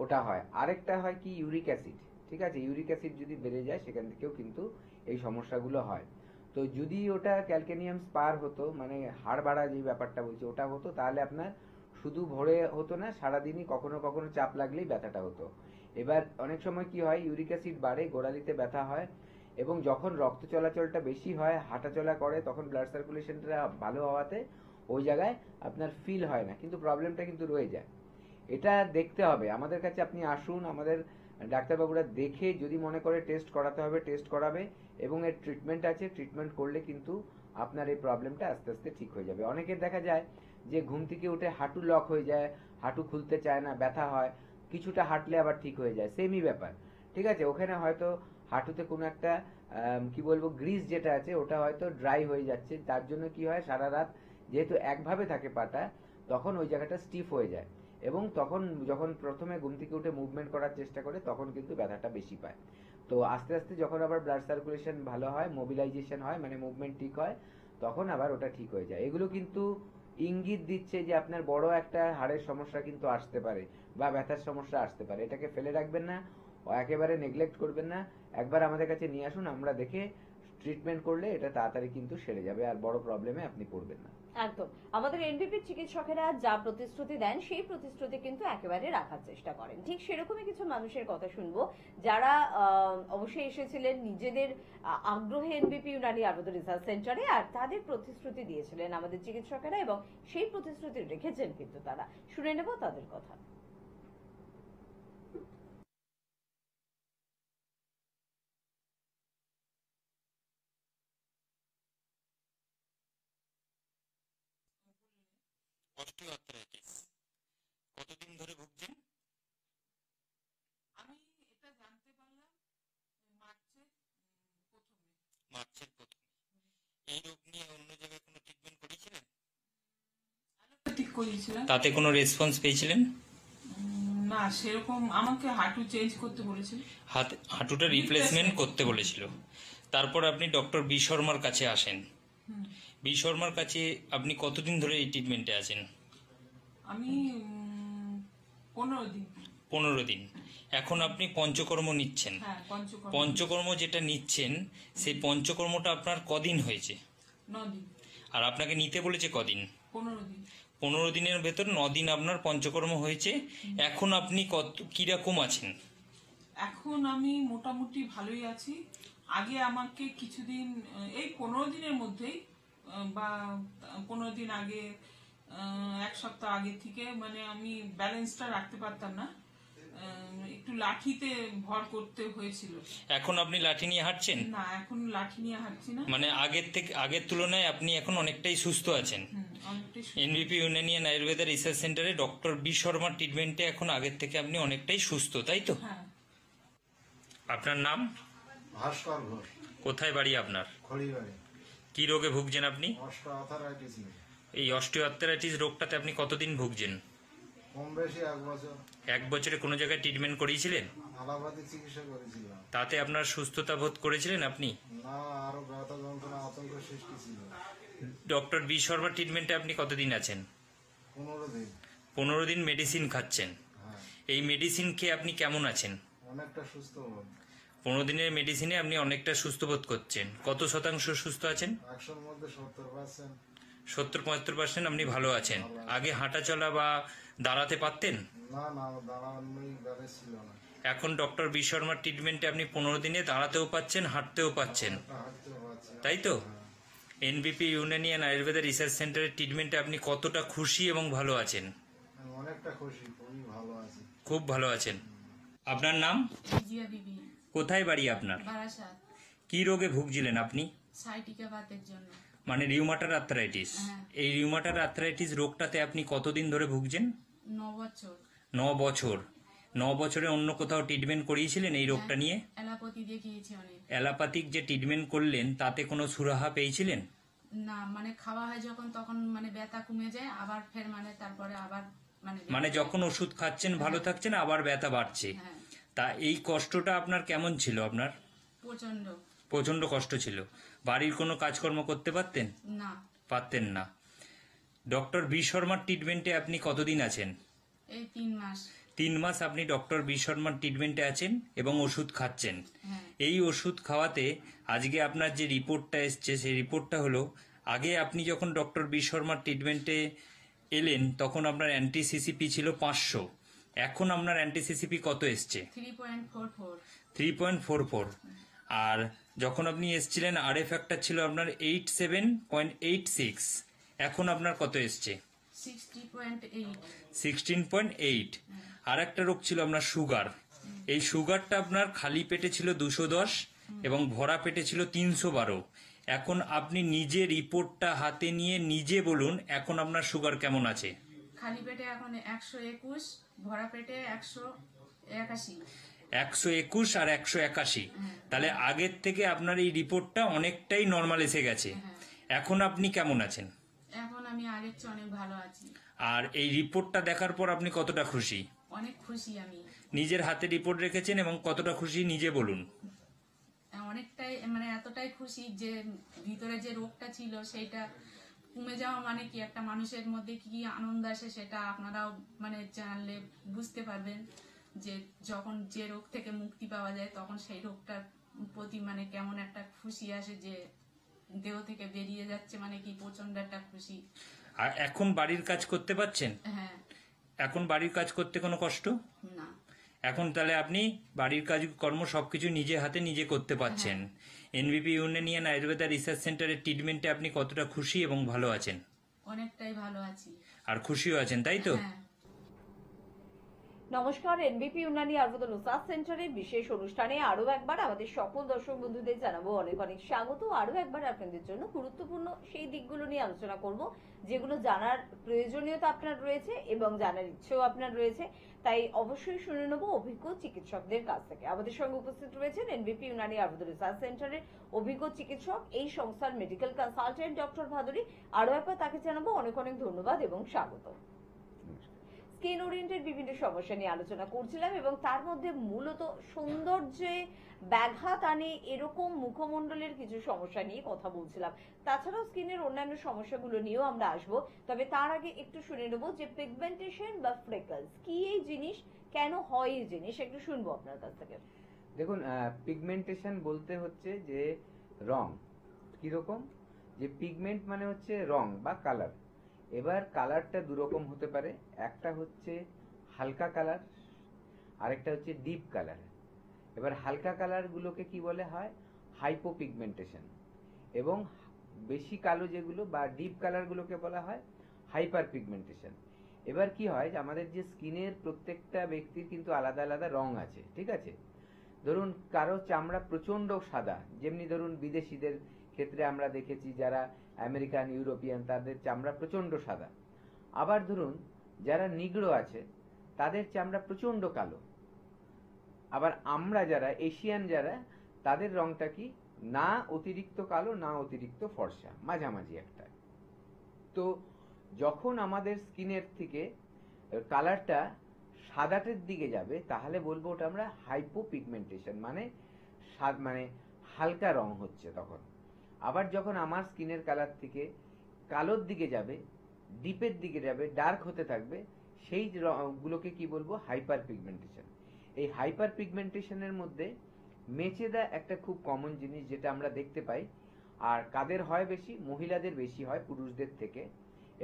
Speaker 2: ওটা হয়। আরেকটা হয় কি, ইউরিক অ্যাসিড, ঠিক আছে, ইউরিক অ্যাসিড যদি বেড়ে যায় সেখান থেকেও কিন্তু এই সমস্যাগুলো হয়। তো যদি ওটা ক্যালকেনিয়াম স্পার হতো, মানে হাড় বাড়া যে ব্যাপারটা বলছি ওটা হতো, তাহলে আপনার শুধু ভোরে হতো না, সারাদিনই কখনো কখনো চাপ লাগলেই ব্যথাটা হতো। এবার অনেক সময় কি হয়, ইউরিক অ্যাসিড বাড়ে, গোড়ালিতে ব্যথা হয়, এবং যখন রক্ত চলাচলটা বেশি হয়, হাঁটাচলা করে, তখন ব্লাড সার্কুলেশনটা ভালো হওয়াতে ওই জায়গায় আপনার ফিল হয় না, কিন্তু প্রবলেমটা কিন্তু রয়ে যায়। এটা দেখতে হবে, আমাদের কাছে আপনি আসুন, আমাদের ডাক্তারবাবুরা দেখে যদি মনে করে টেস্ট করাতে হবে টেস্ট করাবে, এবং এর ট্রিটমেন্ট আছে, ট্রিটমেন্ট করলে কিন্তু আপনার এই প্রবলেমটা আস্তে আস্তে ঠিক হয়ে যাবে। অনেকের দেখা যায় যে ঘুম থেকে উঠে হাঁটু লক হয়ে যায়, হাঁটু খুলতে চায় না, ব্যথা হয়, কিছুটা হাঁটলে আবার ঠিক হয়ে যায়, সেমই ব্যাপার, ঠিক আছে। ওখানে হয়তো হাঁটুতে কোনো একটা কি বলবো, গ্রিস যেটা আছে ওটা হয়তো ড্রাই হয়ে যাচ্ছে, তার জন্য কি হয়, সারা রাত যেহেতু একভাবে থাকে পাটা, তখন ওই জায়গাটা স্টিফ হয়ে যায়, এবং তখন যখন প্রথমে ঘুম থেকে উঠে মুভমেন্ট করার চেষ্টা করে তখন কিন্তু ব্যথাটা বেশি পায়। তো আস্তে আস্তে যখন আবার ব্লাড সার্কুলেশন ভালো হয়, মোবিলাইজেশন হয়, মানে মুভমেন্ট ঠিক হয়, তখন আবার ওটা ঠিক হয়ে যায়। এগুলো কিন্তু ইঙ্গিত দিচ্ছে যে আপনার বড় একটা হাড়ের সমস্যা কিন্তু আসতে পারে, বা ব্যথার সমস্যা আসতে পারে। এটাকে ফেলে রাখবেন না, একেবারে নেগলেক্ট করবেন না, একবার আমাদের কাছে নিয়ে আসুন, আমরা দেখে ট্রিটমেন্ট করলে এটা তাড়াতাড়ি কিন্তু সেরে যাবে, আর বড় প্রবলেমে আপনি পড়বেন না।
Speaker 1: একদম, আমাদের এনবিপির চিকিৎসকেরা যা প্রতিশ্রুতি দেন সেই প্রতিশ্রুতি কিন্তু একেবারে রাখার চেষ্টা করেন। ঠিক সেরকমই কিছু মানুষের কথা শুনবো যারা অবশ্যই এসেছিলেন নিজেদের আগ্রহে এনবিপি ইউনানি আয়ুর্বেদ রিসার্চ সেন্টারে, আর তাদের প্রতিশ্রুতি দিয়েছিলেন আমাদের চিকিৎসকেরা, এবং সেই প্রতিশ্রুতি রেখেছেন কিন্তু তারা। শুনে নেব তাদের কথা।
Speaker 5: অস্টিওআর্থ্রাইটিস কতদিন ধরে ভুগছেন?
Speaker 6: আমি এটা জানতে পারলাম মার্চের প্রথম
Speaker 5: মার্চের প্রথমে। এই রোগ নিয়ে অন্য জায়গায় কোনো ট্রিটমেন্ট করেছিলেন?
Speaker 6: ঠিক করিয়েছিলাম।
Speaker 5: তাতে কোনো রেসপন্স পেয়েছিলেন?
Speaker 6: না, সেরকম আমাকে হাঁটু চেঞ্জ করতে বলেছিল।
Speaker 5: হাঁটুটা রিপ্লেসমেন্ট করতে বলেছিল। তারপর আপনি ডক্টর বি শর্মার কাছে আসেন। বি শর্মার কাছে আপনি কতদিন ধরে এই ট্রিটমেন্টে আছেন?
Speaker 6: আমি 15 দিন।
Speaker 5: 15 দিন। এখন আপনি পঞ্চকর্ম নিচ্ছেন।
Speaker 6: হ্যাঁ, পঞ্চকর্ম।
Speaker 5: পঞ্চকর্ম যেটা নিচ্ছেন সেই পঞ্চকর্মটা আপনার কদিন হয়েছে?
Speaker 6: 9 দিন।
Speaker 5: আর আপনাকে নিতে বলেছে কদিন?
Speaker 6: 15 দিন।
Speaker 5: 15 দিনের ভেতর 9 দিন আপনার পঞ্চকর্ম হয়েছে। এখন আপনি কিরকম আছেন?
Speaker 6: এখন আমি মোটামুটি ভালোই আছি। আগে আমাকে কিছুদিন, এই 15 দিনের মধ্যেই বা 15 দিন আগে, 1 সপ্তাহ আগে থেকে মানে আমি ব্যালেন্সটা রাখতে পারতাম না, একটু লাঠিতে ভর করতে হয়েছিল।
Speaker 5: এখন আপনি লাঠি নিয়ে হাঁটছেন?
Speaker 6: না, এখন লাঠি নিয়ে হাঁটছি না।
Speaker 5: মানে আগের তুলনায় আপনি এখন অনেকটাই সুস্থ আছেন।
Speaker 6: অনেকটাই
Speaker 5: এনবিপি ইউনানিয়ান আয়ুর্বেদা রিসার্চ সেন্টারে ডক্টর বি শর্মার ট্রিটমেন্টে এখন আগের থেকে আপনি অনেকটাই সুস্থ, তাই তো?
Speaker 6: হ্যাঁ।
Speaker 5: আপনার নাম?
Speaker 7: ভাস্কর ঘোষ,
Speaker 5: কোথায় বাড়ি আপনার?
Speaker 7: খড়িবাড়ি।
Speaker 5: কি রোগে ভুগছেন আপনি?
Speaker 7: অস্টিওআর্থ্রাইটিস নিয়ে
Speaker 5: এই অস্টিওআর্থ্রাইটিস রোগটাতে আপনি কতদিন ভুগছেন?
Speaker 7: কম বেশি 1 বছর।
Speaker 5: 1 বছরে কোনো জায়গায় ট্রিটমেন্ট করিয়েছিলেন?
Speaker 7: আলাপাতি চিকিৎসা করেছিলাম।
Speaker 5: তাতে আপনার সুস্থতা বোধ করেছিলেন আপনি?
Speaker 7: না, আরো ব্যথা যন্ত্রণা আতঙ্ক সৃষ্টি ছিল।
Speaker 5: ডক্টর বি শর্মা ট্রিটমেন্টে আপনি কতদিন আছেন?
Speaker 7: 15 দিন।
Speaker 5: 15 দিন মেডিসিন খাচ্ছেন।
Speaker 7: হ্যাঁ,
Speaker 5: এই মেডিসিন খেয়ে আপনি কেমন আছেন?
Speaker 7: অনেকটা সুস্থ বোধ।
Speaker 5: 15 দিনের মেডিসিনে আপনি অনেকটা সুস্থ বোধ করছেন। কত শতাংশ সুস্থ আছেন?
Speaker 7: 100-র মধ্যে 70%।
Speaker 5: 70-75% আপনি ভালো আছেন। আগে হাঁটা চলা বা দাঁড়াতে পারতেন?
Speaker 7: না, দাঁড়ানোই ব্যালেন্স ছিল না।
Speaker 5: এখন ডক্টর বি শর্মার ট্রিটমেন্টে আপনি 15 দিনে দাঁড়াতেও পাচ্ছেন, হাঁটতেও পাচ্ছেন,
Speaker 7: হাঁটতেও পারছি না।
Speaker 5: তাই তো? এনবিপি ইউনানিয়ান আয়ুর্বেদা রিসার্চ সেন্টারের ট্রিটমেন্টে আপনি কতটা খুশি এবং ভালো আছেন?
Speaker 7: আমি অনেকটা খুশি, খুবই ভালো আছি।
Speaker 5: খুব ভালো আছেন। আপনার নাম?
Speaker 8: জিয়া বিবি,
Speaker 5: কোথায় বাড়ি আপনার?
Speaker 8: বারাসাত।
Speaker 5: কি রোগে ভুগছিলেন আপনি?
Speaker 8: সাইটিকা বাতের জন্য।
Speaker 5: মানে রিউমাটার আর্থ্রাইটিস।
Speaker 8: হ্যাঁ।
Speaker 5: এই রিউমাটার আর্থ্রাইটিস রোগটাতে আপনি কতদিন ধরে ভুগছেন?
Speaker 8: 9 বছর।
Speaker 5: 9 বছর। 9 বছরে অন্য কোথাও ট্রিটমেন্ট করিয়েছিলেন এই রোগটা নিয়ে?
Speaker 8: অ্যালোপ্যাথি দেখিয়েছি অনেক।
Speaker 5: অ্যালোপ্যাথিক যে ট্রিটমেন্ট করলেন তাতে কোনো সুরাহা পেয়েছিলেন?
Speaker 8: না, মানে খাওয়া হয় যখন তখন মানে ব্যথা কমে যায়, আবার ফের মানে তারপরে আবার
Speaker 5: মানে যখন ওষুধ খাচ্ছেন ভালো থাকছেন, আবার ব্যথা বাড়ছে।
Speaker 8: হ্যাঁ,
Speaker 5: তা এই কষ্টটা আপনার কেমন ছিল? আপনার
Speaker 8: প্রচন্ড।
Speaker 5: প্রচন্ড কষ্ট ছিল। বাড়ির কোনো কাজকর্ম করতে পারতেন?
Speaker 8: না,
Speaker 5: পারতেন না। ডক্টর বি শর্মার ট্রিটমেন্টে আপনি কতদিন আছেন?
Speaker 8: এই 3 মাস।
Speaker 5: 3 মাস আপনি ডক্টর বি শর্মার ট্রিটমেন্টে আছেন এবং ওষুধ খাচ্ছেন।
Speaker 8: হ্যাঁ,
Speaker 5: এই ওষুধ খাওয়াতে আজকে আপনার যে রিপোর্টটা এসছে সেই রিপোর্টটা হলো, আগে আপনি যখন ডক্টর বি শর্মার ট্রিটমেন্টে এলেন তখন আপনার অ্যান্টিসিসিপি ছিল 500, এখন আপনার অ্যান্টিসিসিপি কত এসছে?
Speaker 8: 3.44।
Speaker 5: 3.44। আর যখন আপনি এসছিলেন আর এ ফ্যাক্টর ছিল আপনার 87.86, এখন আপনার কত এসছে?
Speaker 8: 60.8।
Speaker 5: 16.8। আর একটা রোগ ছিল আপনার সুগার। এই সুগারটা আপনার খালি পেটে ছিল 210 এবং ভরা পেটে ছিল 312। এখন আপনি নিজে রিপোর্টটা হাতে নিয়ে নিজে বলুন এখন আপনার সুগার কেমন আছে?
Speaker 8: খালি পেটে এখন 121, ভরা পেটে 181।
Speaker 5: 121 আর 181। তাহলে আগের থেকে আপনার এই রিপোর্টটা অনেকটাই নর্মাল এসে গেছে। এখন আপনি কেমন আছেন?
Speaker 8: এখন আমি আগের চেয়ে অনেক ভালো আছি।
Speaker 5: আর এই রিপোর্টটা দেখার পর আপনি কতটা খুশি?
Speaker 8: অনেক খুশি আমি।
Speaker 5: নিজের হাতে রিপোর্ট রেখেছেন এবং কতটা খুশি নিজে বলুন।
Speaker 8: অনেকটাই, মানে এতটাই খুশি যে ভিতরে যে রোগটা ছিল সেটা কমে যাওয়া মানে কি একটা মানুষের মধ্যে কি আনন্দ আসে সেটা আপনারাও মানে জানলে বুঝতে পারবেন, যে যখন যে রোগ থেকে মুক্তি পাওয়া যায় তখন সেই রোগটার প্রতি মানে কেমন একটা খুশি আসে, যে দেহ থেকে বেরিয়ে যাচ্ছে মানে কি প্রচন্ড একটা খুশি।
Speaker 5: আর এখন বাড়ির কাজ করতে পারছেন?
Speaker 8: হ্যাঁ।
Speaker 5: এখন বাড়ির কাজ করতে কোনো কষ্ট?
Speaker 8: না।
Speaker 5: এখন তাহলে আপনি বাড়ির কাজ কর্ম সবকিছু নিজে হাতে নিজে করতে পারছেন। এনবিপি ইউনানিয়ান আয়ুর্বেদা রিসার্চ সেন্টারের ট্রিটমেন্টে আপনি কতটা খুশি এবং ভালো আছেন?
Speaker 8: অনেকটাই ভালো আছি।
Speaker 5: আর খুশিও আছেন, তাই তো?
Speaker 8: হ্যাঁ।
Speaker 1: নমস্কার, এনবিপি ইউনানি আরবদল সার্চ সেন্টারের বিশেষ অনুষ্ঠানে আরো একবার আমাদের সকল দর্শক বন্ধুদের জানাবো অনেক অনেক স্বাগত। আরো একবার আপনাদের জন্য গুরুত্বপূর্ণ সেই দিকগুলো নিয়ে আলোচনা করব যেগুলো জানার প্রয়োজনীয়তা আপনার রয়েছে এবং জানার ইচ্ছেও আপনার রয়েছে। তাই অবশ্যই শুনে নেব অভিজ্ঞ চিকিৎসকদের কাছ থেকে। আমাদের সঙ্গে উপস্থিত রয়েছেন এনবিপি ইউনানি আরবদল সার্চ সেন্টারের অভিজ্ঞ চিকিৎসক, এই সংস্থার মেডিকেল কনসালটেন্ট ডক্টর ভাদুরী। আরো একবার তাকে জানাবো অনেক অনেক ধন্যবাদ এবং স্বাগত। স্কিন ওরিয়েন্টেড বিভিন্ন সমস্যা নিয়ে আলোচনা করছিলাম এবং তার মধ্যে মূলত সৌন্দর্যে ব্যাঘাত আনে এরকম মুখমণ্ডলের কিছু সমস্যা নিয়ে কথা বলছিলাম। তাছাড়াও স্কিনের অন্যান্য সমস্যাগুলো নিয়েও আমরা আসবো, তবে তার আগে একটু শুনে নেবো যে পিগমেন্টেশন বা ফ্রেকলস কি এই জিনিস, কেন হয় এই জিনিস, একটু শুনবো আপনার কাছ থেকে।
Speaker 2: দেখুন, পিগমেন্টেশন বলতে হচ্ছে যে রং কিরকম, যে পিগমেন্ট মানে হচ্ছে রং বা কালার। এবার কালারটা দুরকম হতে পারে, একটা হচ্ছে হালকা কালার, আরেকটা হচ্ছে ডিপ কালার। এবার হালকা কালার গুলোকে কি বলে হয় হাইপোপিগমেন্টেশন, এবং বেশি কালো যেগুলো বা ডিপ কালার গুলোকে বলা হয় হাইপার পিগমেন্টেশন। এবার কি হয় যে আমাদের যে স্কিনের প্রত্যেকটা ব্যক্তির কিন্তু আলাদা আলাদা রং আছে, ঠিক আছে। ধরুন কারো চামড়া প্রচন্ড সাদা, যেমনি ধরুন বিদেশিদের ক্ষেত্রে আমরা দেখেছি যারা আমেরিকান ইউরোপিয়ান তাদের চামড়া প্রচন্ড সাদা। আবার ধরুন যারা নিগ্রো আছে তাদের চামড়া প্রচন্ড কালো। আবার আমরা যারা এশিয়ান যারা তাদের রংটা কি না অতিরিক্ত কালো না অতিরিক্ত ফর্সা, মাঝামাঝি একটা। তো যখন আমাদের স্কিনের থেকে কালারটা সাদাটের দিকে যাবে তাহলে বলবো ওটা আমরা হাইপোপিগমেন্টেশন, মানে হালকা রং হচ্ছে তখন। আবার যখন আমার স্কিনের কালার থেকে কালোর দিকে যাবে, ডিপের দিকে যাবে, ডার্ক হতে থাকবে, সেই রঙগুলোকে কি বলবো হাইপার পিগমেন্টেশন। এই হাইপার পিগমেন্টেশনের মধ্যে মেচেদা একটা খুব কমন জিনিস যেটা আমরা দেখতে পাই। আর কাদের হয় বেশি? মহিলাদের বেশি হয় পুরুষদের থেকে।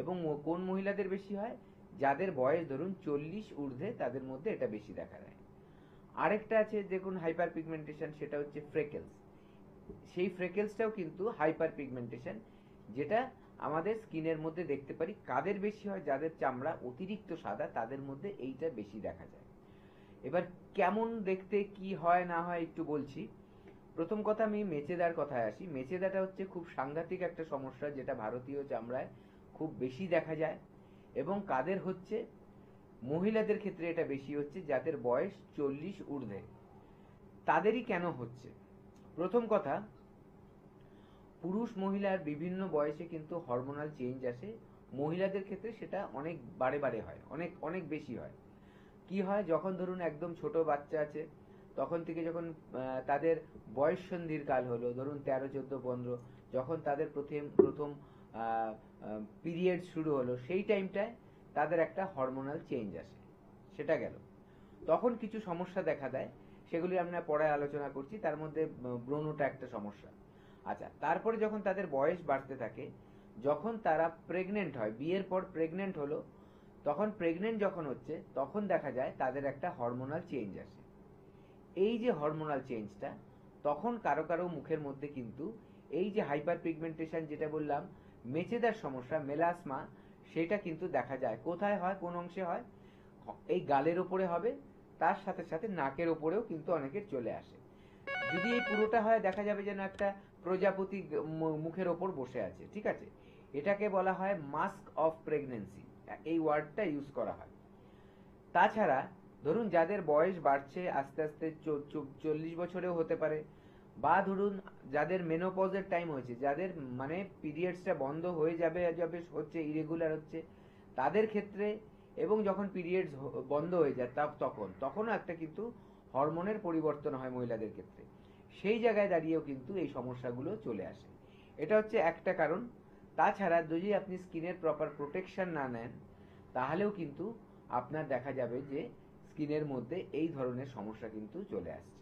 Speaker 2: এবং কোন মহিলাদের বেশি হয়? যাদের বয়স ধরুন 40 ঊর্ধ্বে, তাদের মধ্যে এটা বেশি দেখা যায়। আরেকটা আছে দেখুন হাইপার পিগমেন্টেশন, সেটা হচ্ছে ফ্রেকেলস। সেই ফ্রেকেলসটাও কিন্তু হাইপার পিগমেন্টেশন, যেটা আমাদের স্কিনের মধ্যে দেখতে পারি। কাদের বেশি হয়? যাদের চামড়া অতিরিক্ত সাদা তাদের মধ্যে এইটা বেশি দেখা যায়। এবার কেমন দেখতে কি হয় না হয় একটু বলছি। প্রথম কথা আমি মেচেদার কথায় আসি। মেচেদাটা হচ্ছে খুব সাংঘাতিক একটা সমস্যা যেটা ভারতীয় চামড়ায় খুব বেশি দেখা যায়। এবং কাদের হচ্ছে? মহিলাদের ক্ষেত্রে এটা বেশি হচ্ছে যাদের বয়স 40 ঊর্ধ্বে। তাদেরই কেন হচ্ছে? প্রথম কথা, পুরুষ মহিলার বিভিন্ন বয়সে কিন্তু হরমোনাল চেঞ্জ আসে। মহিলাদের ক্ষেত্রে সেটা অনেক বারে বারে হয়, অনেক অনেক বেশি হয়। কি হয়? যখন ধরুন একদম ছোট বাচ্চা আছে তখন থেকে যখন তাদের বয়স সন্ধির কাল হলো, ধরুন 13, 14, 15, যখন তাদের প্রথম পিরিয়ড শুরু হলো, সেই টাইমটায় তাদের একটা হরমোনাল চেঞ্জ আসে, সেটা গেল। তখন কিছু সমস্যা দেখা দেয়, সেগুলি আমরা পরে আলোচনা করছি। তার মধ্যে ব্রণটা একটা সমস্যা। আচ্ছা, তারপরে যখন তাদের বয়স বাড়তে থাকে, যখন তারা প্রেগনেন্ট হয়, বিয়ের পর প্রেগনেন্ট হলো, তখন প্রেগনেন্ট যখন হচ্ছে তখন দেখা যায় তাদের একটা হরমোনাল চেঞ্জ আসে। এই যে হরমোনাল চেঞ্জটা, তখন কারো কারো মুখের মধ্যে কিন্তু এই যে হাইপার পিগমেন্টেশন যেটা বললাম, মেচেদার সমস্যা, মেলাসমা, সেটা কিন্তু দেখা যায়। কোথায় হয়? কোন অংশে হয়? এই গালের ওপরে হবে, তার সাথে সাথে নাকের ওপরেও কিন্তু অনেকের চলে আসে। যদি এই পুরোটা হয় দেখা যাবে যেন একটা প্রজাপতি মুখের ওপর বসে আছে, ঠিক আছে। এটাকে বলা হয় মাস্ক অফ প্রেগনেন্সি, এই ওয়ার্ডটা ইউজ করা হয়। তাছাড়া ধরুন যাদের বয়স বাড়ছে আস্তে আস্তে, 40 বছরেও হতে পারে, বা ধরুন যাদের মেনোপজের টাইম হয়েছে, যাদের মানে পিরিয়ডসটা বন্ধ হয়ে যাবে হচ্ছে, ইরেগুলার হচ্ছে, তাদের ক্ষেত্রে, এবং যখন পিরিয়ডস বন্ধ হয়ে যায় তখনও একটা কিন্তু হরমোনের পরিবর্তন হয় মহিলাদের ক্ষেত্রে। সেই জায়গায় দাঁড়িয়েও কিন্তু এই সমস্যাগুলো চলে আসে। এটা হচ্ছে একটা কারণ। তাছাড়া যদি আপনি স্কিনের প্রপার প্রোটেকশন না নেন তাহলেও কিন্তু আপনার দেখা যাবে যে স্কিনের মধ্যে এই ধরনের সমস্যা কিন্তু চলে আসছে।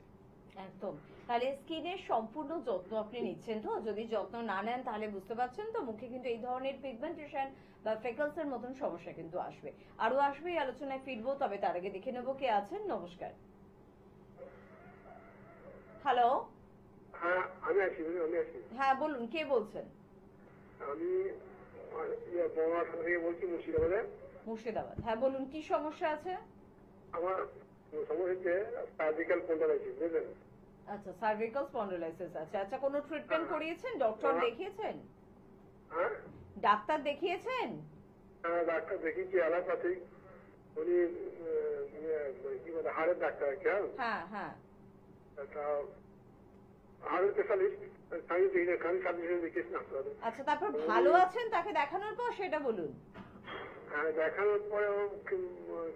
Speaker 1: একদম। তাহলে স্কিনের সম্পূর্ণ যত্ন আপনি নিচ্ছেন তো? যদি যত্ন না নেন তাহলে বুঝতে পারছেন তো মুখে কিন্তু এই ধরনের পিগমেন্টেশন বা ফ্রেকলস এর মতন সমস্যা কিন্তু আসবে। আরো আসবে, এই আলোচনায় ফিরবো, তবে তার আগে দেখে নেবো কে আছেন। নমস্কার। হ্যালো।
Speaker 9: হ্যাঁ, আমি আছি।
Speaker 1: হ্যাঁ বলুন, কে বলছেন?
Speaker 9: আমি বলছি মুর্শিদাবাদে।
Speaker 1: মুর্শিদাবাদ। হ্যাঁ বলুন, কি সমস্যা আছে?
Speaker 9: আমার সমস্যা হচ্ছে সার্ভিক্যাল স্পন্ডাইলাইটিস, বুঝলেন?
Speaker 1: আচ্ছা, সার্ভিক্যাল স্পন্ডিলাইসিস আছে। আচ্ছা, কোনো ট্রিটমেন্ট করিয়েছেন? ডক্টর দেখিয়েছেন?
Speaker 9: হ্যাঁ
Speaker 1: ডাক্তার দেখিয়েছেন?
Speaker 9: হ্যাঁ, ডাক্তার দেখিয়েছি, অ্যালোপ্যাথিক। উনি কি বলে হাড়ের ডাক্তার আর কি।
Speaker 1: হ্যাঁ হ্যাঁ।
Speaker 9: একটা হাড়ের স্পেশালিস্ট, আমি সার্ভিস দেখিয়েছি না আপনাদের।
Speaker 1: আচ্ছা, তারপর ভালো আছেন তাকে দেখানোর পর সেটা বলুন।
Speaker 9: হ্যাঁ, দেখানোর পরে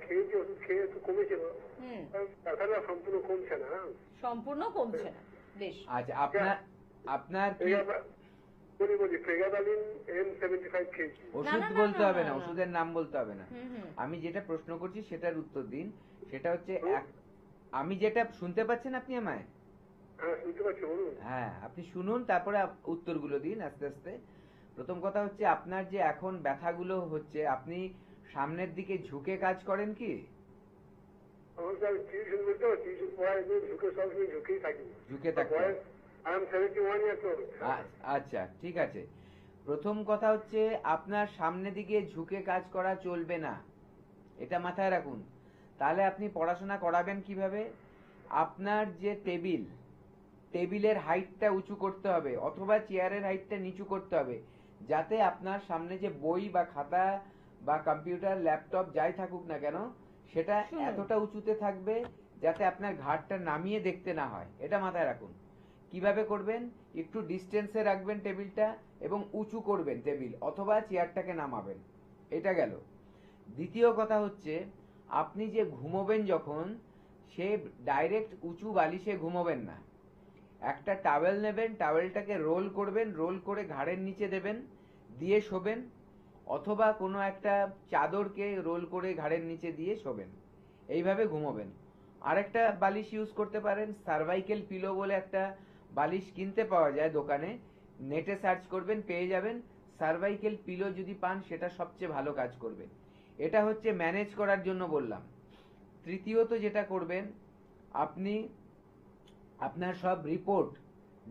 Speaker 9: খেয়েছি, ওষুধ খেয়ে একটু কমেছিল, ব্যথাটা সম্পূর্ণ কমছে না।
Speaker 1: সম্পূর্ণ কমছে না, বেশ।
Speaker 2: আচ্ছা, আপনার কি
Speaker 9: বলি প্রেগাবালিন M75 খেয়েছি।
Speaker 2: ওষুধ বলতে হবে না, ওষুধের নাম বলতে হবে না। আমি যেটা প্রশ্ন করছি সেটার উত্তর দিন। সেটা হচ্ছে আমি যেটা শুনতে পাচ্ছেন আপনি আমায়?
Speaker 9: হ্যাঁ, শুনতে পাচ্ছি, বলুন।
Speaker 2: হ্যাঁ, আপনি শুনুন, তারপরে উত্তরগুলো দিন আস্তে আস্তে। প্রথম কথা হচ্ছে, আপনার যে এখন ব্যথাগুলো হচ্ছে, আপনি সামনের দিকে ঝুঁকে কাজ করেন কি?
Speaker 9: টিউশন বলতে টিউশন পড়ায় ঝুঁকে সবসময় ঝুঁকেই থাকি।
Speaker 2: ঝুঁকে থাকতে।
Speaker 9: I am 71 years old.
Speaker 2: আচ্ছা, ঠিক আছে। প্রথম কথা হচ্ছে, আপনার সামনে দিকে ঝুঁকে কাজ করা চলবে না, এটা মাথায় রাখুন। তাহলে আপনি পড়াশোনা করাবেন কিভাবে? আপনার যে টেবিলের হাইটটা উঁচু করতে হবে, অথবা চেয়ারের হাইটটা নিচু করতে হবে, যাতে আপনার সামনে যে বই বা খাতা বা কম্পিউটার ল্যাপটপ যাই থাকুক না কেন, সেটা এতটা উঁচুতে থাকবে যাতে আপনার ঘাড়টা নামিয়ে দেখতে না হয়। এটা মাথায় রাখুন। কিভাবে করবেন? একটু ডিস্টেন্সে রাখবেন টেবিলটা এবং উঁচু করবেন টেবিল, অথবা চেয়ারটাকে নামাবেন। এটা গেল। দ্বিতীয় কথা হচ্ছে, আপনি যে ঘুমোবেন যখন, সে ডাইরেক্ট উঁচু বালিশে ঘুমোবেন না। একটা টাওয়েল নেবেন, টাওয়েলটাকে রোল করবেন, রোল করে ঘাড়ের নিচে দেবেন, দিয়ে শোবেন, অথবা কোনো একটা চাদরকে রোল করে ঘাড়ের নিচে দিয়ে শোবেন। এইভাবে ঘুমোবেন। আরেকটা বালিশ ইউজ করতে পারেন, সার্ভাইকেল পিলো বলে একটা বালিশ কিনতে পাওয়া যায় দোকানে, নেটে সার্চ করবেন, পেয়ে যাবেন। সার্ভাইকেল পিলো যদি পান, সেটা সবচেয়ে ভালো কাজ করবে। এটা হচ্ছে ম্যানেজ করার জন্য বললাম। তৃতীয়ত যেটা করবেন, আপনি আপনার সব রিপোর্ট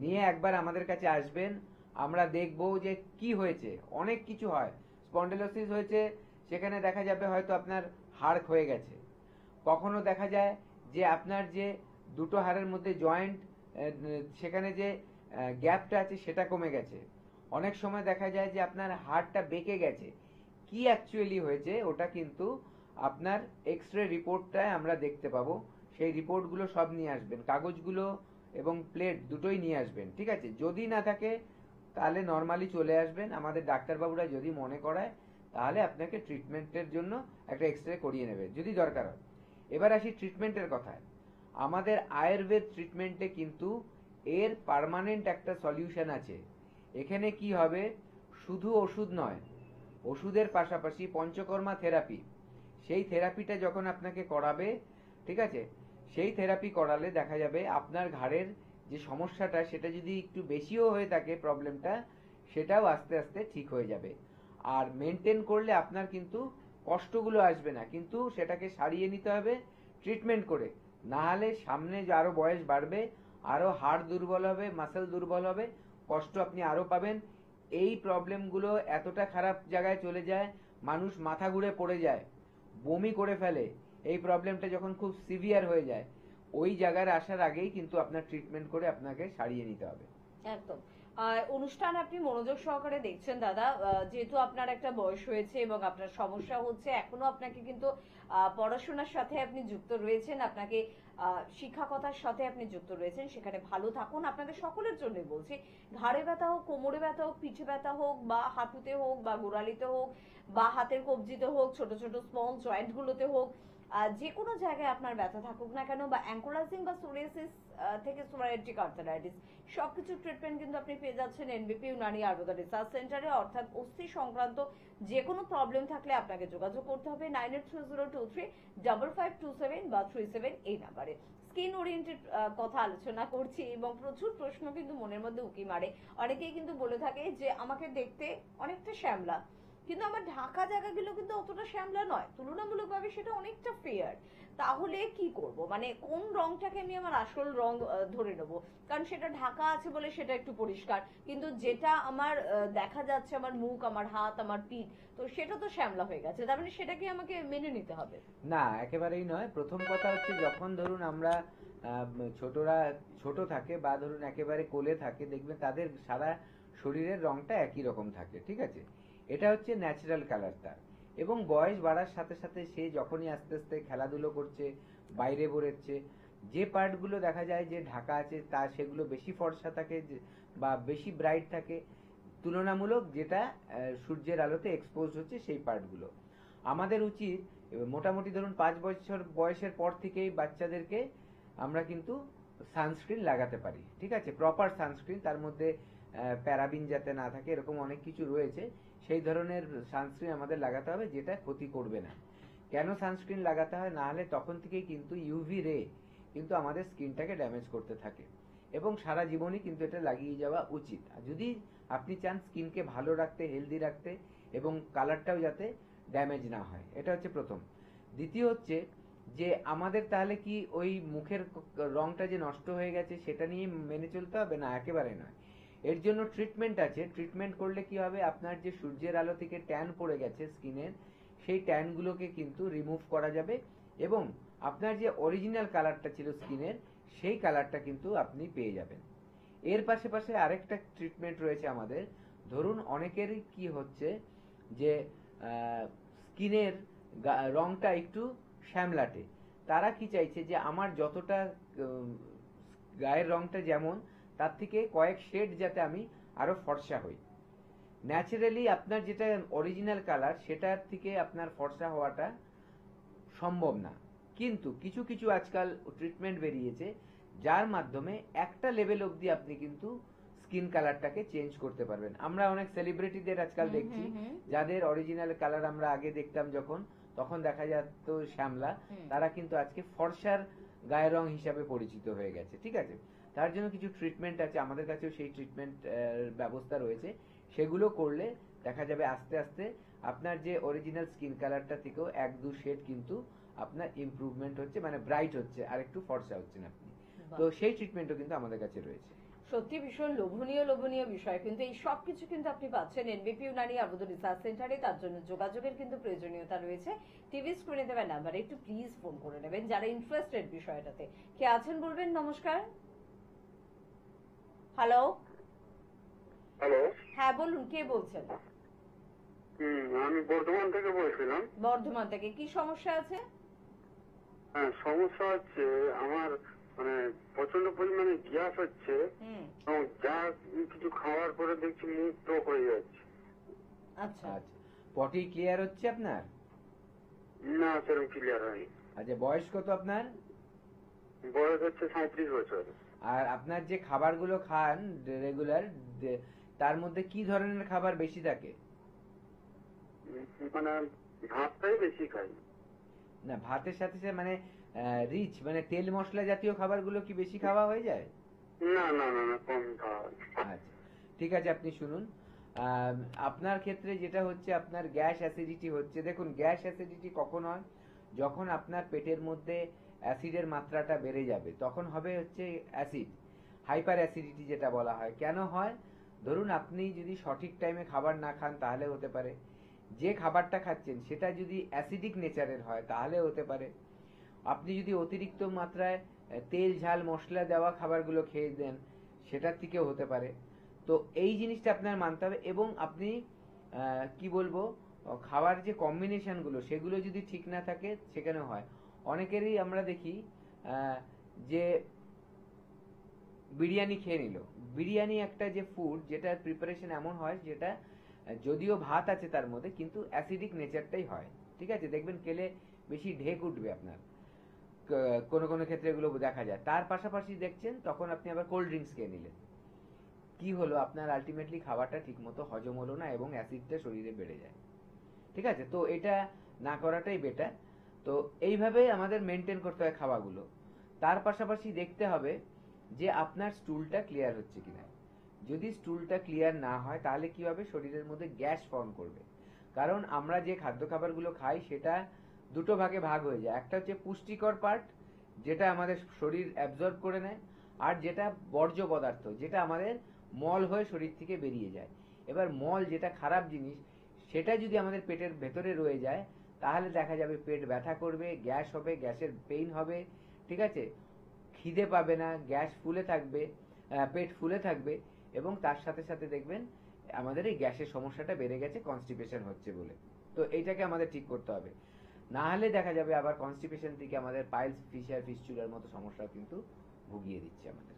Speaker 2: নিয়ে একবার আমাদের কাছে আসবেন। আমরা দেখব যে কি হয়েছে। অনেক কিছু হয়, স্পন্ডিলোসিস হয়েছে, সেখানে দেখা যাবে হয়তো আপনার হাড় ক্ষয়ে গেছে। কখনো দেখা যায় যে আপনার যে দুটো হাড়ের মধ্যে জয়েন্ট, সেখানে যে গ্যাপটা আছে সেটা কমে গেছে। অনেক সময় দেখা যায় যে আপনার হাড়টা বেঁকে গেছে। কি অ্যাকচুয়ালি হয়েছে ওটা কিন্তু আপনার এক্স-রে রিপোর্টটায় আমরা দেখতে পাবো। সেই রিপোর্টগুলো সব নিয়ে আসবেন, কাগজগুলো এবং প্লেট দুটোই নিয়ে আসবেন, ঠিক আছে? যদি না থাকে তাহলে নর্মালি চলে আসবেন। আমাদের ডাক্তারবাবুরা যদি মনে করায় তাহলে আপনাকে ট্রিটমেন্টের জন্য একটা এক্স-রে করিয়ে নেবে যদি দরকার হয়। এবার আসি ট্রিটমেন্টের কথায়। আমাদের আয়ুর্বেদ ট্রিটমেন্টে কিন্তু এর পার্মানেন্ট একটা সলিউশন আছে। এখানে কি হবে, শুধু ওষুধ নয়, ওষুধের পাশাপাশি পঞ্চকর্মা থেরাপি, সেই থেরাপিটা যখন আপনাকে করাবে, ঠিক আছে, সেই থেরাপি করালে দেখা যাবে আপনার ঘাড়ের যে সমস্যাটা, সেটা যদি একটু বেশিও হয়ে থাকে প্রবলেমটা, সেটাও আস্তে আস্তে ঠিক হয়ে যাবে। আর মেনটেন করলে আপনার কিন্তু কষ্টগুলো আসবে না, কিন্তু সেটাকে সারিয়ে নিতে হবে ট্রিটমেন্ট করে। না হলে সামনে আরো বয়স বাড়বে, আরো হাড় দুর্বল হবে, মাসেল দুর্বল হবে, কষ্ট আপনি আরো পাবেন। এই প্রবলেমগুলো এতটা খারাপ জায়গায় চলে যায়, মানুষ মাথা ঘুরে পড়ে যায়, বমি করে ফেলে। এই প্রবলেমটা যখন খুব সিভিয়ার হয়ে যায়, ওই জায়গায় আসার আগেই কিন্তু আপনার ট্রিটমেন্ট করে আপনাকে সারিয়ে নিতে হবে।
Speaker 1: একদম। অনুষ্ঠান আপনি মনোযোগ সহকারে দেখছেন দাদা। যেহেতু আপনার একটা বয়স হয়েছে এবং আপনার সমস্যা হচ্ছে, এখনো আপনাকে কিন্তু পড়াশোনার সাথে আপনি যুক্ত রয়েছেন, আপনাকে শিক্ষকতার সাথে আপনি যুক্ত রয়েছেন, সেখানে ভালো থাকুন। আপনাদের সকলের জন্য বলছি, ঘাড়ে ব্যথা হোক, কোমরে ব্যথা হোক, পিঠে ব্যথা হোক, বা হাঁটুতে হোক, বা গোড়ালিতে হোক, বা হাতের কবজিতে হোক, ছোট ছোট স্মল জয়েন্ট গুলোতে হোক, যে কোনো জায়গায় আপনার ব্যথা থাকুক না কেন, বা অ্যাঙ্কোলাইজিং বা সোরিয়াসিস থেকে সোরাইটিক আর্থারাইটিস, সবকিছু ট্রিটমেন্ট কিন্তু আপনি পেয়ে যাচ্ছেন এনবিপি ইউনানি আয়ুর্বেদ রিসার্চ সেন্টারে। অর্থাৎ অস্থি সংক্রান্ত যে কোনো প্রবলেম থাকলে আপনাকে যোগাযোগ করতে হবে 9830235527 বা 37 এই নাম্বারে। স্কিন ওরিয়েন্টেড কথা আলোচনা করছি এবং প্রচুর প্রশ্ন কিন্তু মনের মধ্যে উকি মারে। অনেকেই কিন্তু বলে থাকে যে আমাকে দেখতে অনেকটা শ্যামলা, কিন্তু আমার ঢাকা জায়গাগুলো কিন্তু অতটা শ্যামলা নয়, তুলনামূলকভাবে সেটা অনেকটা ফেয়ার। তাহলে কি করব, মানে কোন রংটাকে আমি আমার আসল রং ধরে নেবো? কারণ সেটা ঢাকা আছে বলে সেটা একটু পরিষ্কার, কিন্তু যেটা আমার দেখা যাচ্ছে, আমার মুখ, আমার হাত, আমার পিঠ, তো সেটা তো শ্যামলা হয়ে গেছে, তার মানে সেটাকে আমাকে মেনে নিতে হবে?
Speaker 2: না, একেবারেই নয়। প্রথম কথা হচ্ছে, যখন ধরুন আমরা ছোটরা ছোট থাকে বা ধরুন একেবারে কোলে থাকে, দেখবেন তাদের সারা শরীরের রংটা একই রকম থাকে, ঠিক আছে? এটা হচ্ছে ন্যাচারাল কালারটা। এবং বয়স বাড়ার সাথে সাথে সে যখনই আস্তে আস্তে খেলাধুলো করছে, বাইরে বেরোচ্ছে, যে পার্টগুলো দেখা যায় যে ঢাকা আছে তা সেগুলো বেশি ফর্সা থাকে বা বেশি ব্রাইট থাকে তুলনামূলক যেটা সূর্যের আলোতে এক্সপোজ হচ্ছে সেই পার্টগুলো। আমাদের উচিত মোটামুটি ধরুন 5 বছর বয়সের পর থেকেই বাচ্চাদেরকে আমরা কিন্তু সানস্ক্রিন লাগাতে পারি, ঠিক আছে? প্রপার সানস্ক্রিন, তার মধ্যে প্যারাবিন যাতে না থাকে এরকম অনেক কিছু রয়েছে, সেই ধরনের সানস্ক্রিন আমাদের লাগাতে হবে যেটা ক্ষতি করবে না। কেন সানস্ক্রিন লাগাতে হয়? না হলে তখন থেকেই কিন্তু ইউভি রে কিন্তু আমাদের স্কিনটাকে ড্যামেজ করতে থাকে, এবং সারা জীবনই কিন্তু এটা লাগিয়ে যাওয়া উচিত। আর যদি আপনি চান স্কিনকে ভালো রাখতে, হেলদি রাখতে, এবং কালারটাও যাতে ড্যামেজ না হয়, এটা হচ্ছে প্রথম। দ্বিতীয় হচ্ছে যে আমাদের তাহলে কি ওই মুখের রংটা যে নষ্ট হয়ে গেছে সেটা নিয়ে মেনে চলতে হবে? না, একেবারে নয়। এর জন্য ট্রিটমেন্ট আছে। ট্রিটমেন্ট করলে কি হবে, আপনার যে সূর্যের আলো থেকে ট্যান পড়ে গেছে স্কিনের, সেই ট্যানগুলোকে কিন্তু রিমুভ করা যাবে, এবং আপনার যে অরিজিনাল কালারটা ছিল স্কিনের, সেই কালারটা কিন্তু আপনি পেয়ে যাবেন। এর পাশে আরেকটা ট্রিটমেন্ট রয়েছে আমাদের। ধরুন অনেকেরই কি হচ্ছে যে স্কিনের রংটা একটু শ্যামলাটে, তারা কি চাইছে যে আমার যতটা গায়ের রংটা যেমন, তার থেকে কয়েক শেড যাতে আমি আরো ফর্সা হই। ন্যাচারালি আপনার যেটা অরিজিনাল কালার সেটার থেকে আপনার ফর্সা হওয়াটা সম্ভব না, কিন্তু কিছু কিছু আজকাল ট্রিটমেন্ট বেরিয়েছে যার মাধ্যমে একটা লেভেল অবধি আপনি কিন্তু স্কিন কালারটাকে চেঞ্জ করতে পারবেন। আমরা অনেক সেলিব্রিটিদের আজকাল দেখছি যাদের অরিজিনাল কালার আমরা আগে দেখতাম যখন, তখন দেখা যেত শ্যামলা, তারা কিন্তু আজকে ফর্সার গায়ের রং হিসাবে পরিচিত হয়ে গেছে, ঠিক আছে? তার জন্য কিছু ট্রিটমেন্ট আছে, আমাদের কাছেও সেই ট্রিটমেন্ট ব্যবস্থা রয়েছে। সেগুলো করলে দেখা যাবে আস্তে আস্তে আপনার যে অরিজিনাল স্কিন কালারটা থেকেও 1-2 শেড কিন্তু আপনার ইমপ্রুভমেন্ট হচ্ছে, মানে ব্রাইট হচ্ছে, আর একটু ফর্সা হচ্ছেন আপনি। তো সেই ট্রিটমেন্টও কিন্তু আমাদের কাছে রয়েছে।
Speaker 1: সত্যি ভীষণ লোভনীয় বিষয়, কিন্তু এই সবকিছু কিন্তু আপনি পাচ্ছেন এনবিপি ইউনানি আর্বুদ রিসার্চ সেন্টারে। তার জন্য যোগাযোগের কিন্তু প্রয়োজনীয়তা রয়েছে। টিভি স্ক্রিনে দেওয়া নাম্বারে একটু প্লিজ ফোন করে নেবেন যারা ইন্টারেস্টেড বিষয়টাতে। কে আছেন বলবেন? নমস্কার। হ্যালো।
Speaker 9: হ্যালো,
Speaker 1: হ্যাঁ বলুন, কে বলছেন?
Speaker 9: আমি বর্ধমান থেকে বলছিলাম।
Speaker 1: বর্ধমান থেকে কি সমস্যা আছে?
Speaker 9: হ্যাঁ, সমস্যা হচ্ছে আমার মানে প্রচন্ড পরিমাণে গ্যাস হচ্ছে, এবং যা কিছু খাওয়ার পরে দেখছি মুখ টক হয়ে যাচ্ছে।
Speaker 1: আচ্ছা
Speaker 2: আচ্ছা, পটি ক্লিয়ার হচ্ছে আপনার?
Speaker 9: না, সেরকম ক্লিয়ার হয়নি।
Speaker 2: আচ্ছা, বয়স কত আপনার?
Speaker 9: বয়স হচ্ছে 37 বছর।
Speaker 2: আর আপনার যে খাবারগুলো খান রেগুলার, তার মধ্যে কি ধরনের খাবার বেশি থাকে?
Speaker 9: মানে ভাতটাই বেশি খাই।
Speaker 2: না, ভাতের সাথে সাথে মানে রিচ, মানে তেল মশলা জাতীয় খাবারগুলো কি বেশি খাওয়া হয়ে যায়?
Speaker 9: না না না না, কম খাওয়া।
Speaker 2: আচ্ছা, ঠিক আছে, আপনি শুনুন। আপনার ক্ষেত্রে যেটা হচ্ছে, আপনার গ্যাস অ্যাসিডিটি হচ্ছে। দেখুন, গ্যাস অ্যাসিডিটি কখন হয়? যখন আপনার পেটের মধ্যে অ্যাসিডের মাত্রাটা বেড়ে যাবে, তখন হবে হচ্ছে অ্যাসিড, হাইপার অ্যাসিডিটি যেটা বলা হয়। কেন হয়? ধরুন আপনি যদি সঠিক টাইমে খাবার না খান তাহলে হতে পারে, যে খাবারটা খাচ্ছেন সেটা যদি অ্যাসিডিক নেচারের হয় তাহলে হতে পারে, আপনি যদি অতিরিক্ত মাত্রায় তেল ঝাল মশলা দেওয়া খাবারগুলো খেয়ে দেন সেটার থেকেও হতে পারে। তো এই জিনিসটা আপনার মানতে হবে, এবং আপনি কি বলবো, খাওয়ার যে কম্বিনেশনগুলো সেগুলো যদি ঠিক না থাকে সেখানে হয়। অনেকেরই আমরা দেখি যে বিরিয়ানি খেয়ে নিল। বিরিয়ানি একটা যে ফুড, যেটার প্রিপারেশন এমন হয় যেটা যদিও ভাত আছে তার মধ্যে, কিন্তু অ্যাসিডিক নেচারটাই হয়, ঠিক আছে? দেখবেন খেলে বেশি ঢেক উঠবে আপনার, কোনো কোনো ক্ষেত্রে এগুলো দেখা যায়। তার পাশাপাশি দেখছেন তখন আপনি আবার কোল্ড ড্রিঙ্কস খেয়ে নিলেন, কি হলো? আপনার আলটিমেটলি খাবারটা ঠিক মতো হজম হলো না, এবং অ্যাসিডটা শরীরে বেড়ে যায়, ঠিক আছে? তো এটা না করাটাই বেটার। তো এইভাবে আমাদের মেনটেন করতে হয় খাওয়াগুলো। তার পাশাপাশি দেখতে হবে যে আপনার স্টুলটা ক্লিয়ার হচ্ছে কিনা। যদি স্টুলটা ক্লিয়ার না হয় তাহলে কি হবে? শরীরের মধ্যে গ্যাস ফর্ম করবে, কারণ আমরা যে খাদ্য খাবারগুলো খাই সেটা দুটো ভাগে ভাগ হয়ে যায়। একটা হচ্ছে পুষ্টিকর পার্ট, যেটা আমাদের শরীর অ্যাবজর্ব করে নেয়, আর যেটা বর্জ্য পদার্থ, যেটা আমাদের মল হয়ে শরীর থেকে বেরিয়ে যায়। এবার মল, যেটা খারাপ জিনিস, সেটা যদি আমাদের পেটের ভেতরে রয়ে যায়, তাহলে দেখা যাবে পেট ব্যথা করবে, গ্যাস হবে, গ্যাসের পেইন হবে, ঠিক আছে, খিদে পাবে না, গ্যাস ফুলে থাকবে, পেট ফুলে থাকবে, এবং তার সাথে সাথে দেখবেন আমাদের এই গ্যাসের সমস্যাটা বেড়ে গেছে, কনস্টিপেশন হচ্ছে বলে। তো এইটাকে আমাদের ঠিক করতে হবে, না হলে দেখা যাবে আবার কনস্টিপেশন থেকে আমাদের পাইলস, ফিশার, ফিস্চুলার মতো সমস্যা কিন্তু ভুগিয়ে দিচ্ছে আমাদের।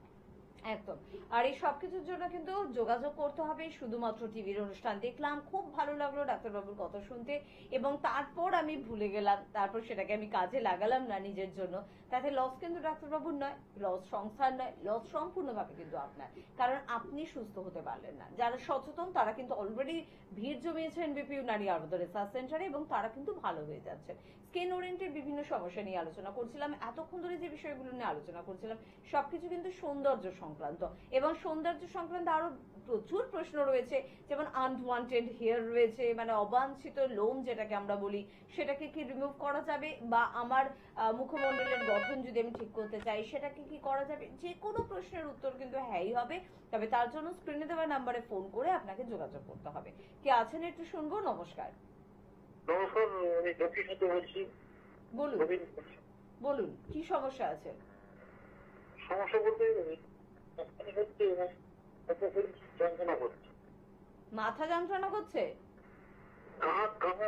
Speaker 1: একদম। আর এই সবকিছুর জন্য কিন্তু যোগাযোগ করতে হবে। শুধুমাত্র টিভির অনুষ্ঠান দেখলাম, খুব ভালো লাগলো ডাক্তারবাবুর কথা শুনতে, এবং তারপর আমি ভুলে গেলাম, তারপর সেটাকে আমি কাজে লাগালাম না নিজের জন্য, তাতে লস কিন্তু ডাক্তারবাবুর নয়, লস সংস্থার নয়, লস সম্পূর্ণভাবে কিন্তু আপনার, কারণ আপনি সুস্থ হতে পারলেন না। যারা সচেতন তারা কিন্তু অলরেডি ভিড় জমিয়েছেন বিপিউ নারী আরোগ্য রিসার্চ সেন্টারে, এবং তারা কিন্তু ভালো হয়ে যাচ্ছেন। স্কিন ওরিয়েন্টেড বিভিন্ন সমস্যা নিয়ে আলোচনা করছিলাম, এতক্ষণ ধরে যে বিষয়গুলো নিয়ে আলোচনা করছিলাম সবকিছু কিন্তু সৌন্দর্য সংক্রান্ত, এবং সৌন্দর্য সংক্রান্ত আরো প্রচুর প্রশ্ন রয়েছে, যেমন আনওয়ান্টেড হেয়ার রয়েছে, মানে অবাঞ্ছিত লোম যেটাকে আমরা বলি, সেটাকে কি রিমুভ করা যাবে, বা আমার মুখমণ্ডলের গঠন যদি আমি ঠিক করতে চাই সেটাকে কি করা যাবে, যে কোনো প্রশ্নের উত্তর কিন্তু হ্যাঁই হবে। তবে তার জন্য স্ক্রিনে দেওয়া নাম্বারে ফোন করে আপনাকে যোগাযোগ করতে হবে। কে আছেন একটু শুনবো। নমস্কার।
Speaker 4: নমস্কার, আমি দক্ষিণ থেকে বলছি।
Speaker 1: বলুন বলুন, কি সমস্যা আছে?
Speaker 4: সমস্যা বলতে যন্ত্রণা করছে,
Speaker 1: মাথা যন্ত্রণা করছে,
Speaker 4: মাঝখানে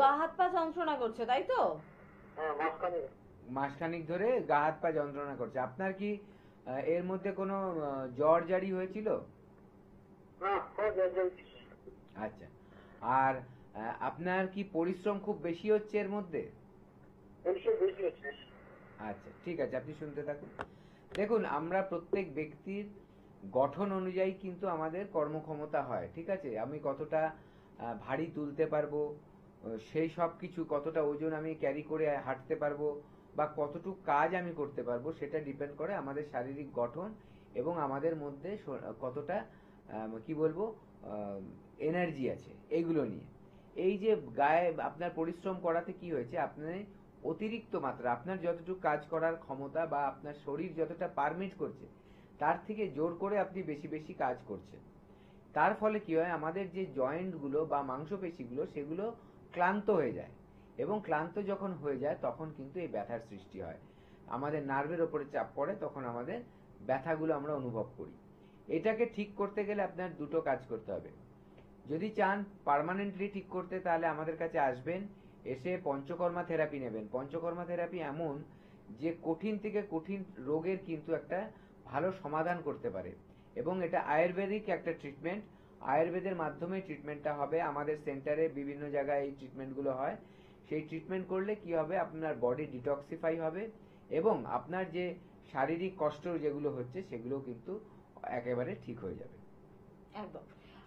Speaker 1: গা হাত পা যন্ত্রণা করছে, তাই তো?
Speaker 2: মাসখানিক ধরে গা হাত পা যন্ত্রণা করছে। আপনার কি এর মধ্যে কোনো জ্বর জারি হয়েছিল? আচ্ছা, আর আপনার কি পরিশ্রম খুব বেশি হচ্ছে এর মধ্যে? আচ্ছা, ঠিক আছে, আপনি শুনতে থাকুন। দেখুন, আমরা প্রত্যেক ব্যক্তির গঠন অনুযায়ী কিন্তু আমাদের কর্মক্ষমতা হয়, ঠিক আছে। আমি কতটা ভারী তুলতে পারবো, সেই সব কিছু, কতটা ওজন আমি ক্যারি করে হাঁটতে পারবো, বা কতটুকু কাজ আমি করতে পারবো, সেটা ডিপেন্ড করে আমাদের শারীরিক গঠন এবং আমাদের মধ্যে কতটা কি বলবো এনার্জি আছে, এইগুলো নিয়ে। এই যে গায়ে আপনার পরিশ্রম করাতে কি হয়েছে, আপনি অতিরিক্ত মাত্রা, আপনার যতটুকু কাজ করার ক্ষমতা বা আপনার শরীর যতটা পারমিট করছে, তার থেকে জোর করে আপনি বেশি বেশি কাজ করছেন। তার ফলে কি হয়, আমাদের যে জয়েন্টগুলো বা মাংসপেশিগুলো সেগুলো ক্লান্ত হয়ে যায়, এবং ক্লান্ত যখন হয়ে যায় তখন কিন্তু এই ব্যথার সৃষ্টি হয়। আমাদের নার্ভের ওপরে চাপ পড়ে, তখন আমাদের ব্যথাগুলো আমরা অনুভব করি। এটাকে ঠিক করতে গেলে আপনার দুটো কাজ করতে হবে। যদি চান পার্মানেন্টলি ঠিক করতে, তাহলে আমাদের কাছে আসবেন, এসে পঞ্চকর্মা থেরাপি নেবেন। পঞ্চকর্মা থেরাপি এমন যে কঠিন থেকে কঠিন রোগের কিন্তু একটা ভালো সমাধান করতে পারে, এবং এটা আয়ুর্বেদিক একটা ট্রিটমেন্ট। আয়ুর্বেদের মাধ্যমে ট্রিটমেন্টটা হবে। আমাদের সেন্টারে বিভিন্ন জায়গায় এই ট্রিটমেন্টগুলো হয়। সেই ট্রিটমেন্ট করলে কি হবে, আপনার বডি ডিটক্সিফাই হবে, এবং আপনার যে শারীরিক কষ্ট যেগুলো হচ্ছে সেগুলো কিন্তু একেবারে ঠিক হয়ে যাবে।
Speaker 1: একদম।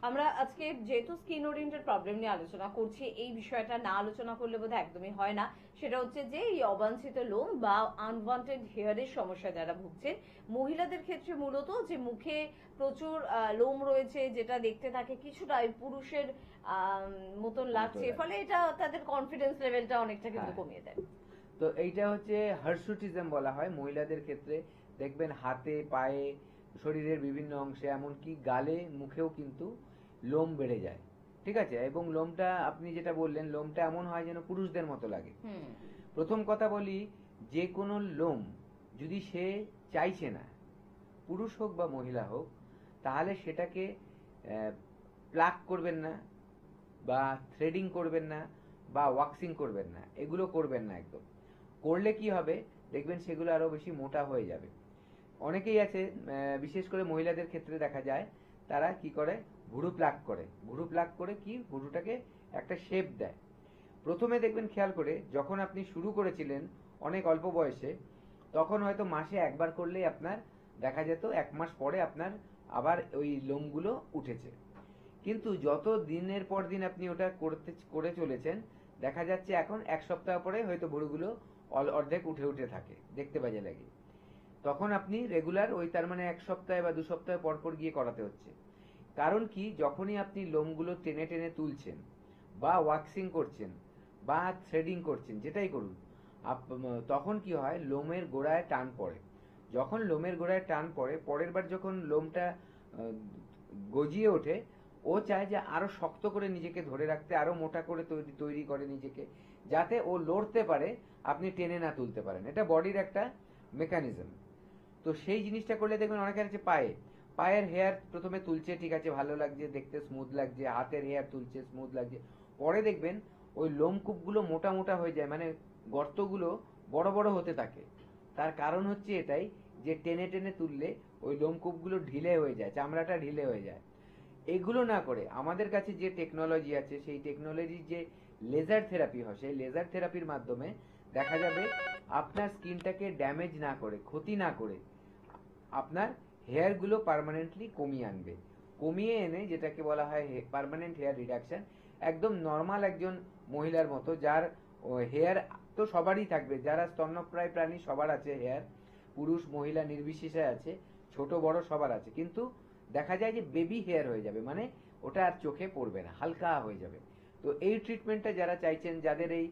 Speaker 1: আমরা আজকে যেহেতু স্কিন ওরিয়েন্টেড প্রবলেম নিয়ে আলোচনা করছি, এই বিষয়টা না আলোচনা করলে বোধহয় একদমই হয় না। সেটা হচ্ছে যে এই অবাঞ্ছিত লোম বা আনওয়ান্টেড হেয়ারের সমস্যা যারা ভুগছেন, মহিলাদের ক্ষেত্রে মূলত যে মুখে প্রচুর লোম রয়েছে, যেটা দেখতে থাকে কিছুটা পুরুষের মতন লাগছে, ফলে এটা তাদের কনফিডেন্স লেভেলটা অনেকটা কিন্তু কমিয়ে দেয়।
Speaker 2: তো এইটা হচ্ছে হার্সুটিজম বলা হয় মহিলাদের ক্ষেত্রে। দেখবেন হাতে, পায়ে, শরীরের বিভিন্ন অংশে, এমনকি গালে, মুখেও কিন্তু লোম বেড়ে যায়, ঠিক আছে। এবং লোমটা, আপনি যেটা বললেন, লোমটা এমন হয় যেন পুরুষদের মতো লাগে। প্রথম কথা বলি, যে কোনো লোম যদি সে চাইছে না, পুরুষ হোক বা মহিলা হোক, তাহলে সেটাকে প্লাক করবেন না, বা থ্রেডিং করবেন না, বা ওয়াক্সিং করবেন না, এগুলো করবেন না একদম। করলে কি হবে, দেখবেন সেগুলো আরো বেশি মোটা হয়ে যাবে। অনেকেই আছে, বিশেষ করে মহিলাদের ক্ষেত্রে দেখা যায়, তারা কি করে, ভুরু প্লাক করে। ভুরু প্লাক করে কি, ভুরুটাকে একটা শেপ দেয়। প্রথমে দেখবেন খেয়াল করে, যখন আপনি শুরু করেছিলেন অনেক অল্প বয়সে, তখন হয়তো মাসে একবার করলেই আপনার দেখা যেত, এক মাস পরে আপনার আবার ওই লোমগুলো উঠেছে। কিন্তু যত দিনের পর দিন আপনি ওটা করে চলেছেন, দেখা যাচ্ছে এখন এক সপ্তাহ পরে হয়তো ভুরুগুলো অর্ধেক উঠে উঠে থাকে, দেখতে বাজে লাগে। তখন আপনি রেগুলার ওই, তার মানে এক সপ্তাহে বা 2 সপ্তাহ পর পর গিয়ে করাতে হচ্ছে। কারণ কি, যখনই আপনি লোমগুলো টেনে টেনে তুলছেন, বা ওয়াক্সিং করছেন, বা থ্রেডিং করছেন, যেটাই করুন, তখন কি হয়, লোমের গোড়ায় টান পড়ে। যখন লোমের গোড়ায় টান পড়ে, পরের বার যখন লোমটা গজিয়ে ওঠে, ও চায় যে আরো শক্ত করে নিজেকে ধরে রাখতে, আরো মোটা করে তৈরি করে নিজেকে, যাতে ও লড়তে পারে, আপনি টেনে না তুলতে পারেন। এটা বডির একটা মেকানিজম। তো সেই জিনিসটা করলে দেখবেন অনেকের আছে পায়ের হেয়ার প্রথমে তুলছে, ঠিক আছে, ভালো লাগছে, দেখতে স্মুথ লাগছে, হাতের হেয়ার তুলছে, স্মুথ লাগছে, পরে দেখবেন ওই লোমকূপগুলো মোটা মোটা হয়ে যায়, মানে গর্তগুলো বড় বড় হতে থাকে। তার কারণ হচ্ছে এটাই যে টেনে টেনে তুললে ওই লোমকূপগুলো ঢিলে হয়ে যায়, চামড়াটা ঢিলে হয়ে যায়। এগুলো না করে আমাদের কাছে যে টেকনোলজি আছে, সেই টেকনোলজির যে লেজার থেরাপি হয়, সেই লেজার থেরাপির মাধ্যমে দেখা যাবে আপনার স্কিনটাকে ড্যামেজ না করে, ক্ষতি না করে, আপনার হেয়ারগুলো পার্মানেন্টলি কমিয়ে আনবে। কমিয়ে এনে যেটাকে বলা হয় পার্মানেন্ট হেয়ার রিডাকশন, একদম নর্মাল একজন মহিলার মতো, যার হেয়ার তো সবারই থাকবে, যারা স্তন্যপ্রায় প্রাণী সবার আছে হেয়ার, পুরুষ মহিলা নির্বিশেষে আছে, ছোট বড় সবার আছে, কিন্তু দেখা যায় যে বেবি হেয়ার হয়ে যাবে, মানে ওটা আর চোখে পড়বে না, হালকা হয়ে যাবে। তো এই ট্রিটমেন্টটা যারা চাইছেন, যাদের এই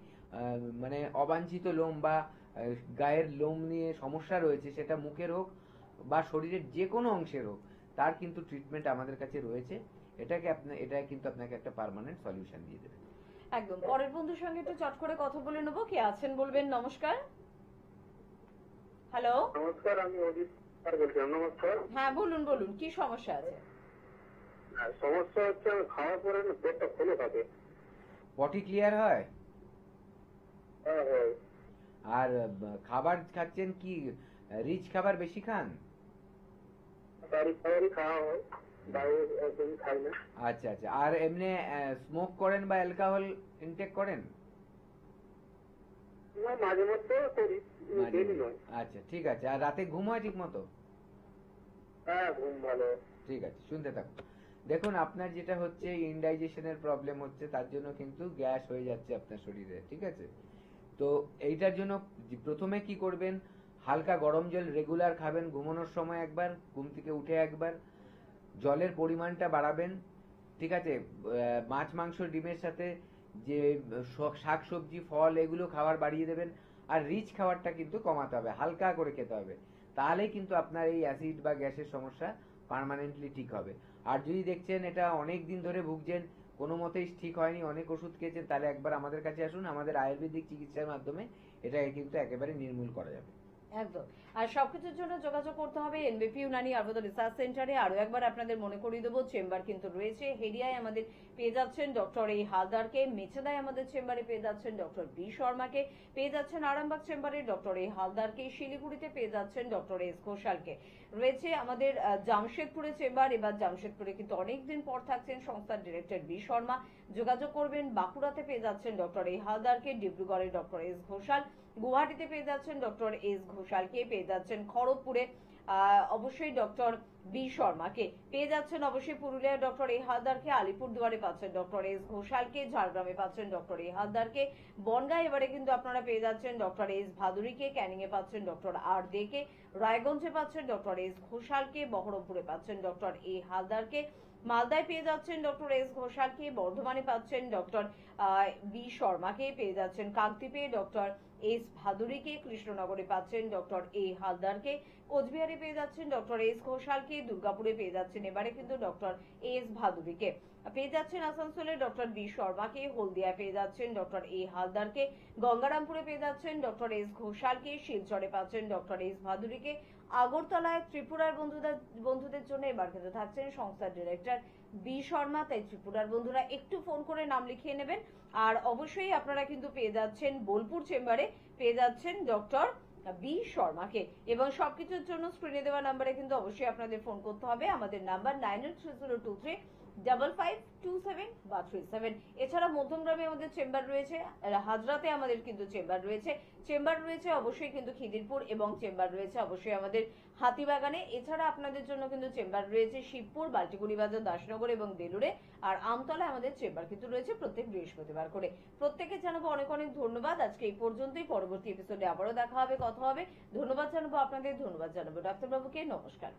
Speaker 2: মানে অবাঞ্ছিত লোম বা গায়ের লোম নিয়ে সমস্যা রয়েছে, সেটা মুখের হোক বা শরীরের যে কোনো অংশের হোক, তার কিন্তু ট্রিটমেন্ট আমাদের কাছে রয়েছে। এটা কিন্তু আপনাকে একটা পার্মানেন্ট সলিউশন দিয়ে দেবে।
Speaker 1: একদম। পরের বন্ধুর সঙ্গে একটু চট করে কথা বলে নেবো। কে আছেন বলবেন। নমস্কার। হ্যালো,
Speaker 9: নমস্কার, আমি অজিত বলছিলাম। নমস্কার।
Speaker 1: হ্যাঁ বলুন বলুন, কি সমস্যা আছে?
Speaker 9: সমস্যা হচ্ছে আমি খাওয়ার পরে না পেটটা ফুলে থাকে।
Speaker 2: পটি ক্লিয়ার হয়?
Speaker 9: হ্যাঁ হ্যাঁ।
Speaker 2: আর খাবার খাচ্ছেন কি রিচ খাবার বেশি খান?
Speaker 9: বাড়ি খাবারই খাওয়া হয়, বাইরে একদমই খাই না।
Speaker 2: আচ্ছা আচ্ছা। আর এমনি স্মোক করেন বা অ্যালকোহল ইনটেক করেন?
Speaker 9: না, মাঝে মধ্যে করি, ডেইলি নয়।
Speaker 2: আচ্ছা ঠিক আছে। আর রাতে ঘুম হয় ঠিক মতো?
Speaker 9: হ্যাঁ, ঘুম ভালো।
Speaker 2: ঠিক আছে, শুনতে থাকুন। দেখুন, আপনার যেটা হচ্ছে ইনডাইজেশনের প্রবলেম হচ্ছে, তার জন্য কিন্তু গ্যাস হয়ে যাচ্ছে আপনার শরীরে, ঠিক আছে? তো এইটার জন্য প্রথমে কি করবেন, হালকা গরম জল রেগুলার খাবেন, ঘুমানোর সময় একবার, ঘুম থেকে উঠে একবার, জলের পরিমাণটা বাড়াবেন, ঠিক আছে? মাছ মাংস ডিমের সাথে যে শাক সবজি ফল এগুলো খাবার বাড়িয়ে দেবেন। আর রিচ খাবারটা কিন্তু কমাতে হবে, হালকা করে খেতে হবে, তাহলেই কিন্তু আপনার এই অ্যাসিড বা গ্যাসের সমস্যা পার্মানেন্টলি ঠিক হবে। আর যদি দেখছেন এটা অনেক দিন ধরে ভুগছেন, কোনো মতেই ঠিক হয়নি, অনেক ওষুধ খেয়েছেন, তাহলে একবার আমাদের কাছে আসুন, আমাদের আয়ুর্বেদিক চিকিৎসার মাধ্যমে এটাকে কিন্তু একেবারে নির্মূল করা যাবে।
Speaker 1: একদম। আর সবকিছুর জন্য যোগাযোগ করতে হবে এনবিপি ইউনানি আয়ুর্বেদ রিসার্চ সেন্টারে। আরো একবার আপনাদের মনে করিয়ে দেবো, চেম্বার কিন্তু রয়েছে। হেরিয়ায় আমাদের পেয়ে যাচ্ছেন ডক্টর এ হালদারকে, মেছেদায় আমাদের চেম্বারে পেয়ে যাচ্ছেন ডক্টর বি শর্মাকে, পেয়ে যাচ্ছেন আরামবাগ চেম্বারে ডক্টর এ হালদারকে, শিলিগুড়িতে পেয়ে যাচ্ছেন ডক্টর এস ঘোষালকে। রয়েছে আমাদের জামশেদপুরে চেম্বার। এবার জামশেদপুরে কিন্তু অনেকদিন পর থাকছেন সংস্থার ডিরেক্টর বি শর্মা, যোগাযোগ করবেন। বাঁকুড়াতে পেয়ে যাচ্ছেন ডক্টর এ হালদারকে, ডিব্রুগড়ে ডক্টর এস ঘোষাল, গুয়াহাটিতে পেয়ে যাচ্ছেন ডক্টর এস ঘোষালকে, পেয়ে যাচ্ছেন খড়গপুরে অবশ্যই ডক্টর বি শর্মাকে, পেয়ে যাচ্ছেন অবশ্যই পুরুলিয়ার ডক্টর এ হালদারকে, আলিপুরদুয়ারে পাচ্ছেন ডক্টর এস ঘোষালকে, ঝাড়গ্রামে পাচ্ছেন ডক্টর এ হালদারকে, বনগাঁ এবারে কিন্তু আপনারা পেয়ে যাচ্ছেন ডক্টর এস ভাদুরীকে, ক্যানিং এ পাচ্ছেন ডক্টর আর দেকে, রায়গঞ্জে পাচ্ছেন ডক্টর এস ঘোষালকে, বহরমপুরে পাচ্ছেন ডক্টর এ হালদারকে, মালদায় পেয়ে যাচ্ছেন ডক্টর এস ঘোষালকে, বর্ধমানে পাচ্ছেন ডক্টর বি শর্মাকে, পেয়ে যাচ্ছেন কাকদ্বীপে ডক্টর এস ভাদুরীকে, কৃষ্ণনগরে পাচ্ছেন ডক্টর এ হালদারকে, কোচবিহারে পেয়ে যাচ্ছেন ডক্টর এস ঘোষালকে, দুর্গাপুরে পেয়ে যাচ্ছেন এবারে কিন্তু ডক্টর এস ভাদুরীকে, পেয়ে যাচ্ছেন আসানসোলে ডক্টর বি শর্মাকে, হলদিয়ায় পেয়ে যাচ্ছেন ডক্টর এ হালদারকে, গঙ্গারামপুরে পেয়ে যাচ্ছেন ডক্টর এস ঘোষালকে, শিলচরে পাচ্ছেন ডক্টর এস ভাদুরীকে, আগরতলায় ত্রিপুরার বন্ধুদের জন্য এবার কিন্তু থাকছেন সংস্থার ডিরেক্টর বি শর্মা। তাই ত্রিপুরার বন্ধুরা একটু ফোন করে নাম লিখিয়ে নেবেন। আর অবশ্যই আপনারা কিন্তু পেয়ে যাচ্ছেন বোলপুর চেম্বারে পেয়ে যাচ্ছেন ডক্টর বি শর্মাকে। এবং সবকিছুর জন্য স্ক্রিনে দেওয়া নাম্বারে কিন্তু অবশ্যই আপনাদের ফোন করতে হবে। আমাদের নাম্বার 9830235527 বা 37। এছাড়া মধ্যমগ্রামে আমাদের চেম্বার রয়েছে, হাজরাতে আমাদের কিন্তু চেম্বার রয়েছে অবশ্যই কিন্তু খিদিরপুর, এবং চেম্বার রয়েছে অবশ্যই আমাদের হাতিবাগানে। এছাড়া আপনাদের জন্য কিন্তু চেম্বার রয়েছে শিবপুর, বাল্টিগুড়ি বাজার, দাসনগর এবং বেলুড়ে। আর আমতলায় আমাদের চেম্বার কিন্তু রয়েছে প্রত্যেক বৃহস্পতিবার করে। প্রত্যেকে জানাবো অনেক অনেক ধন্যবাদ। আজকে এই পর্যন্তই। পরবর্তী এপিসোডে আবারও দেখা হবে, কথা হবে। ধন্যবাদ জানাবো আপনাদের, ধন্যবাদ জানাবো ডাক্তারবাবুকে। নমস্কার।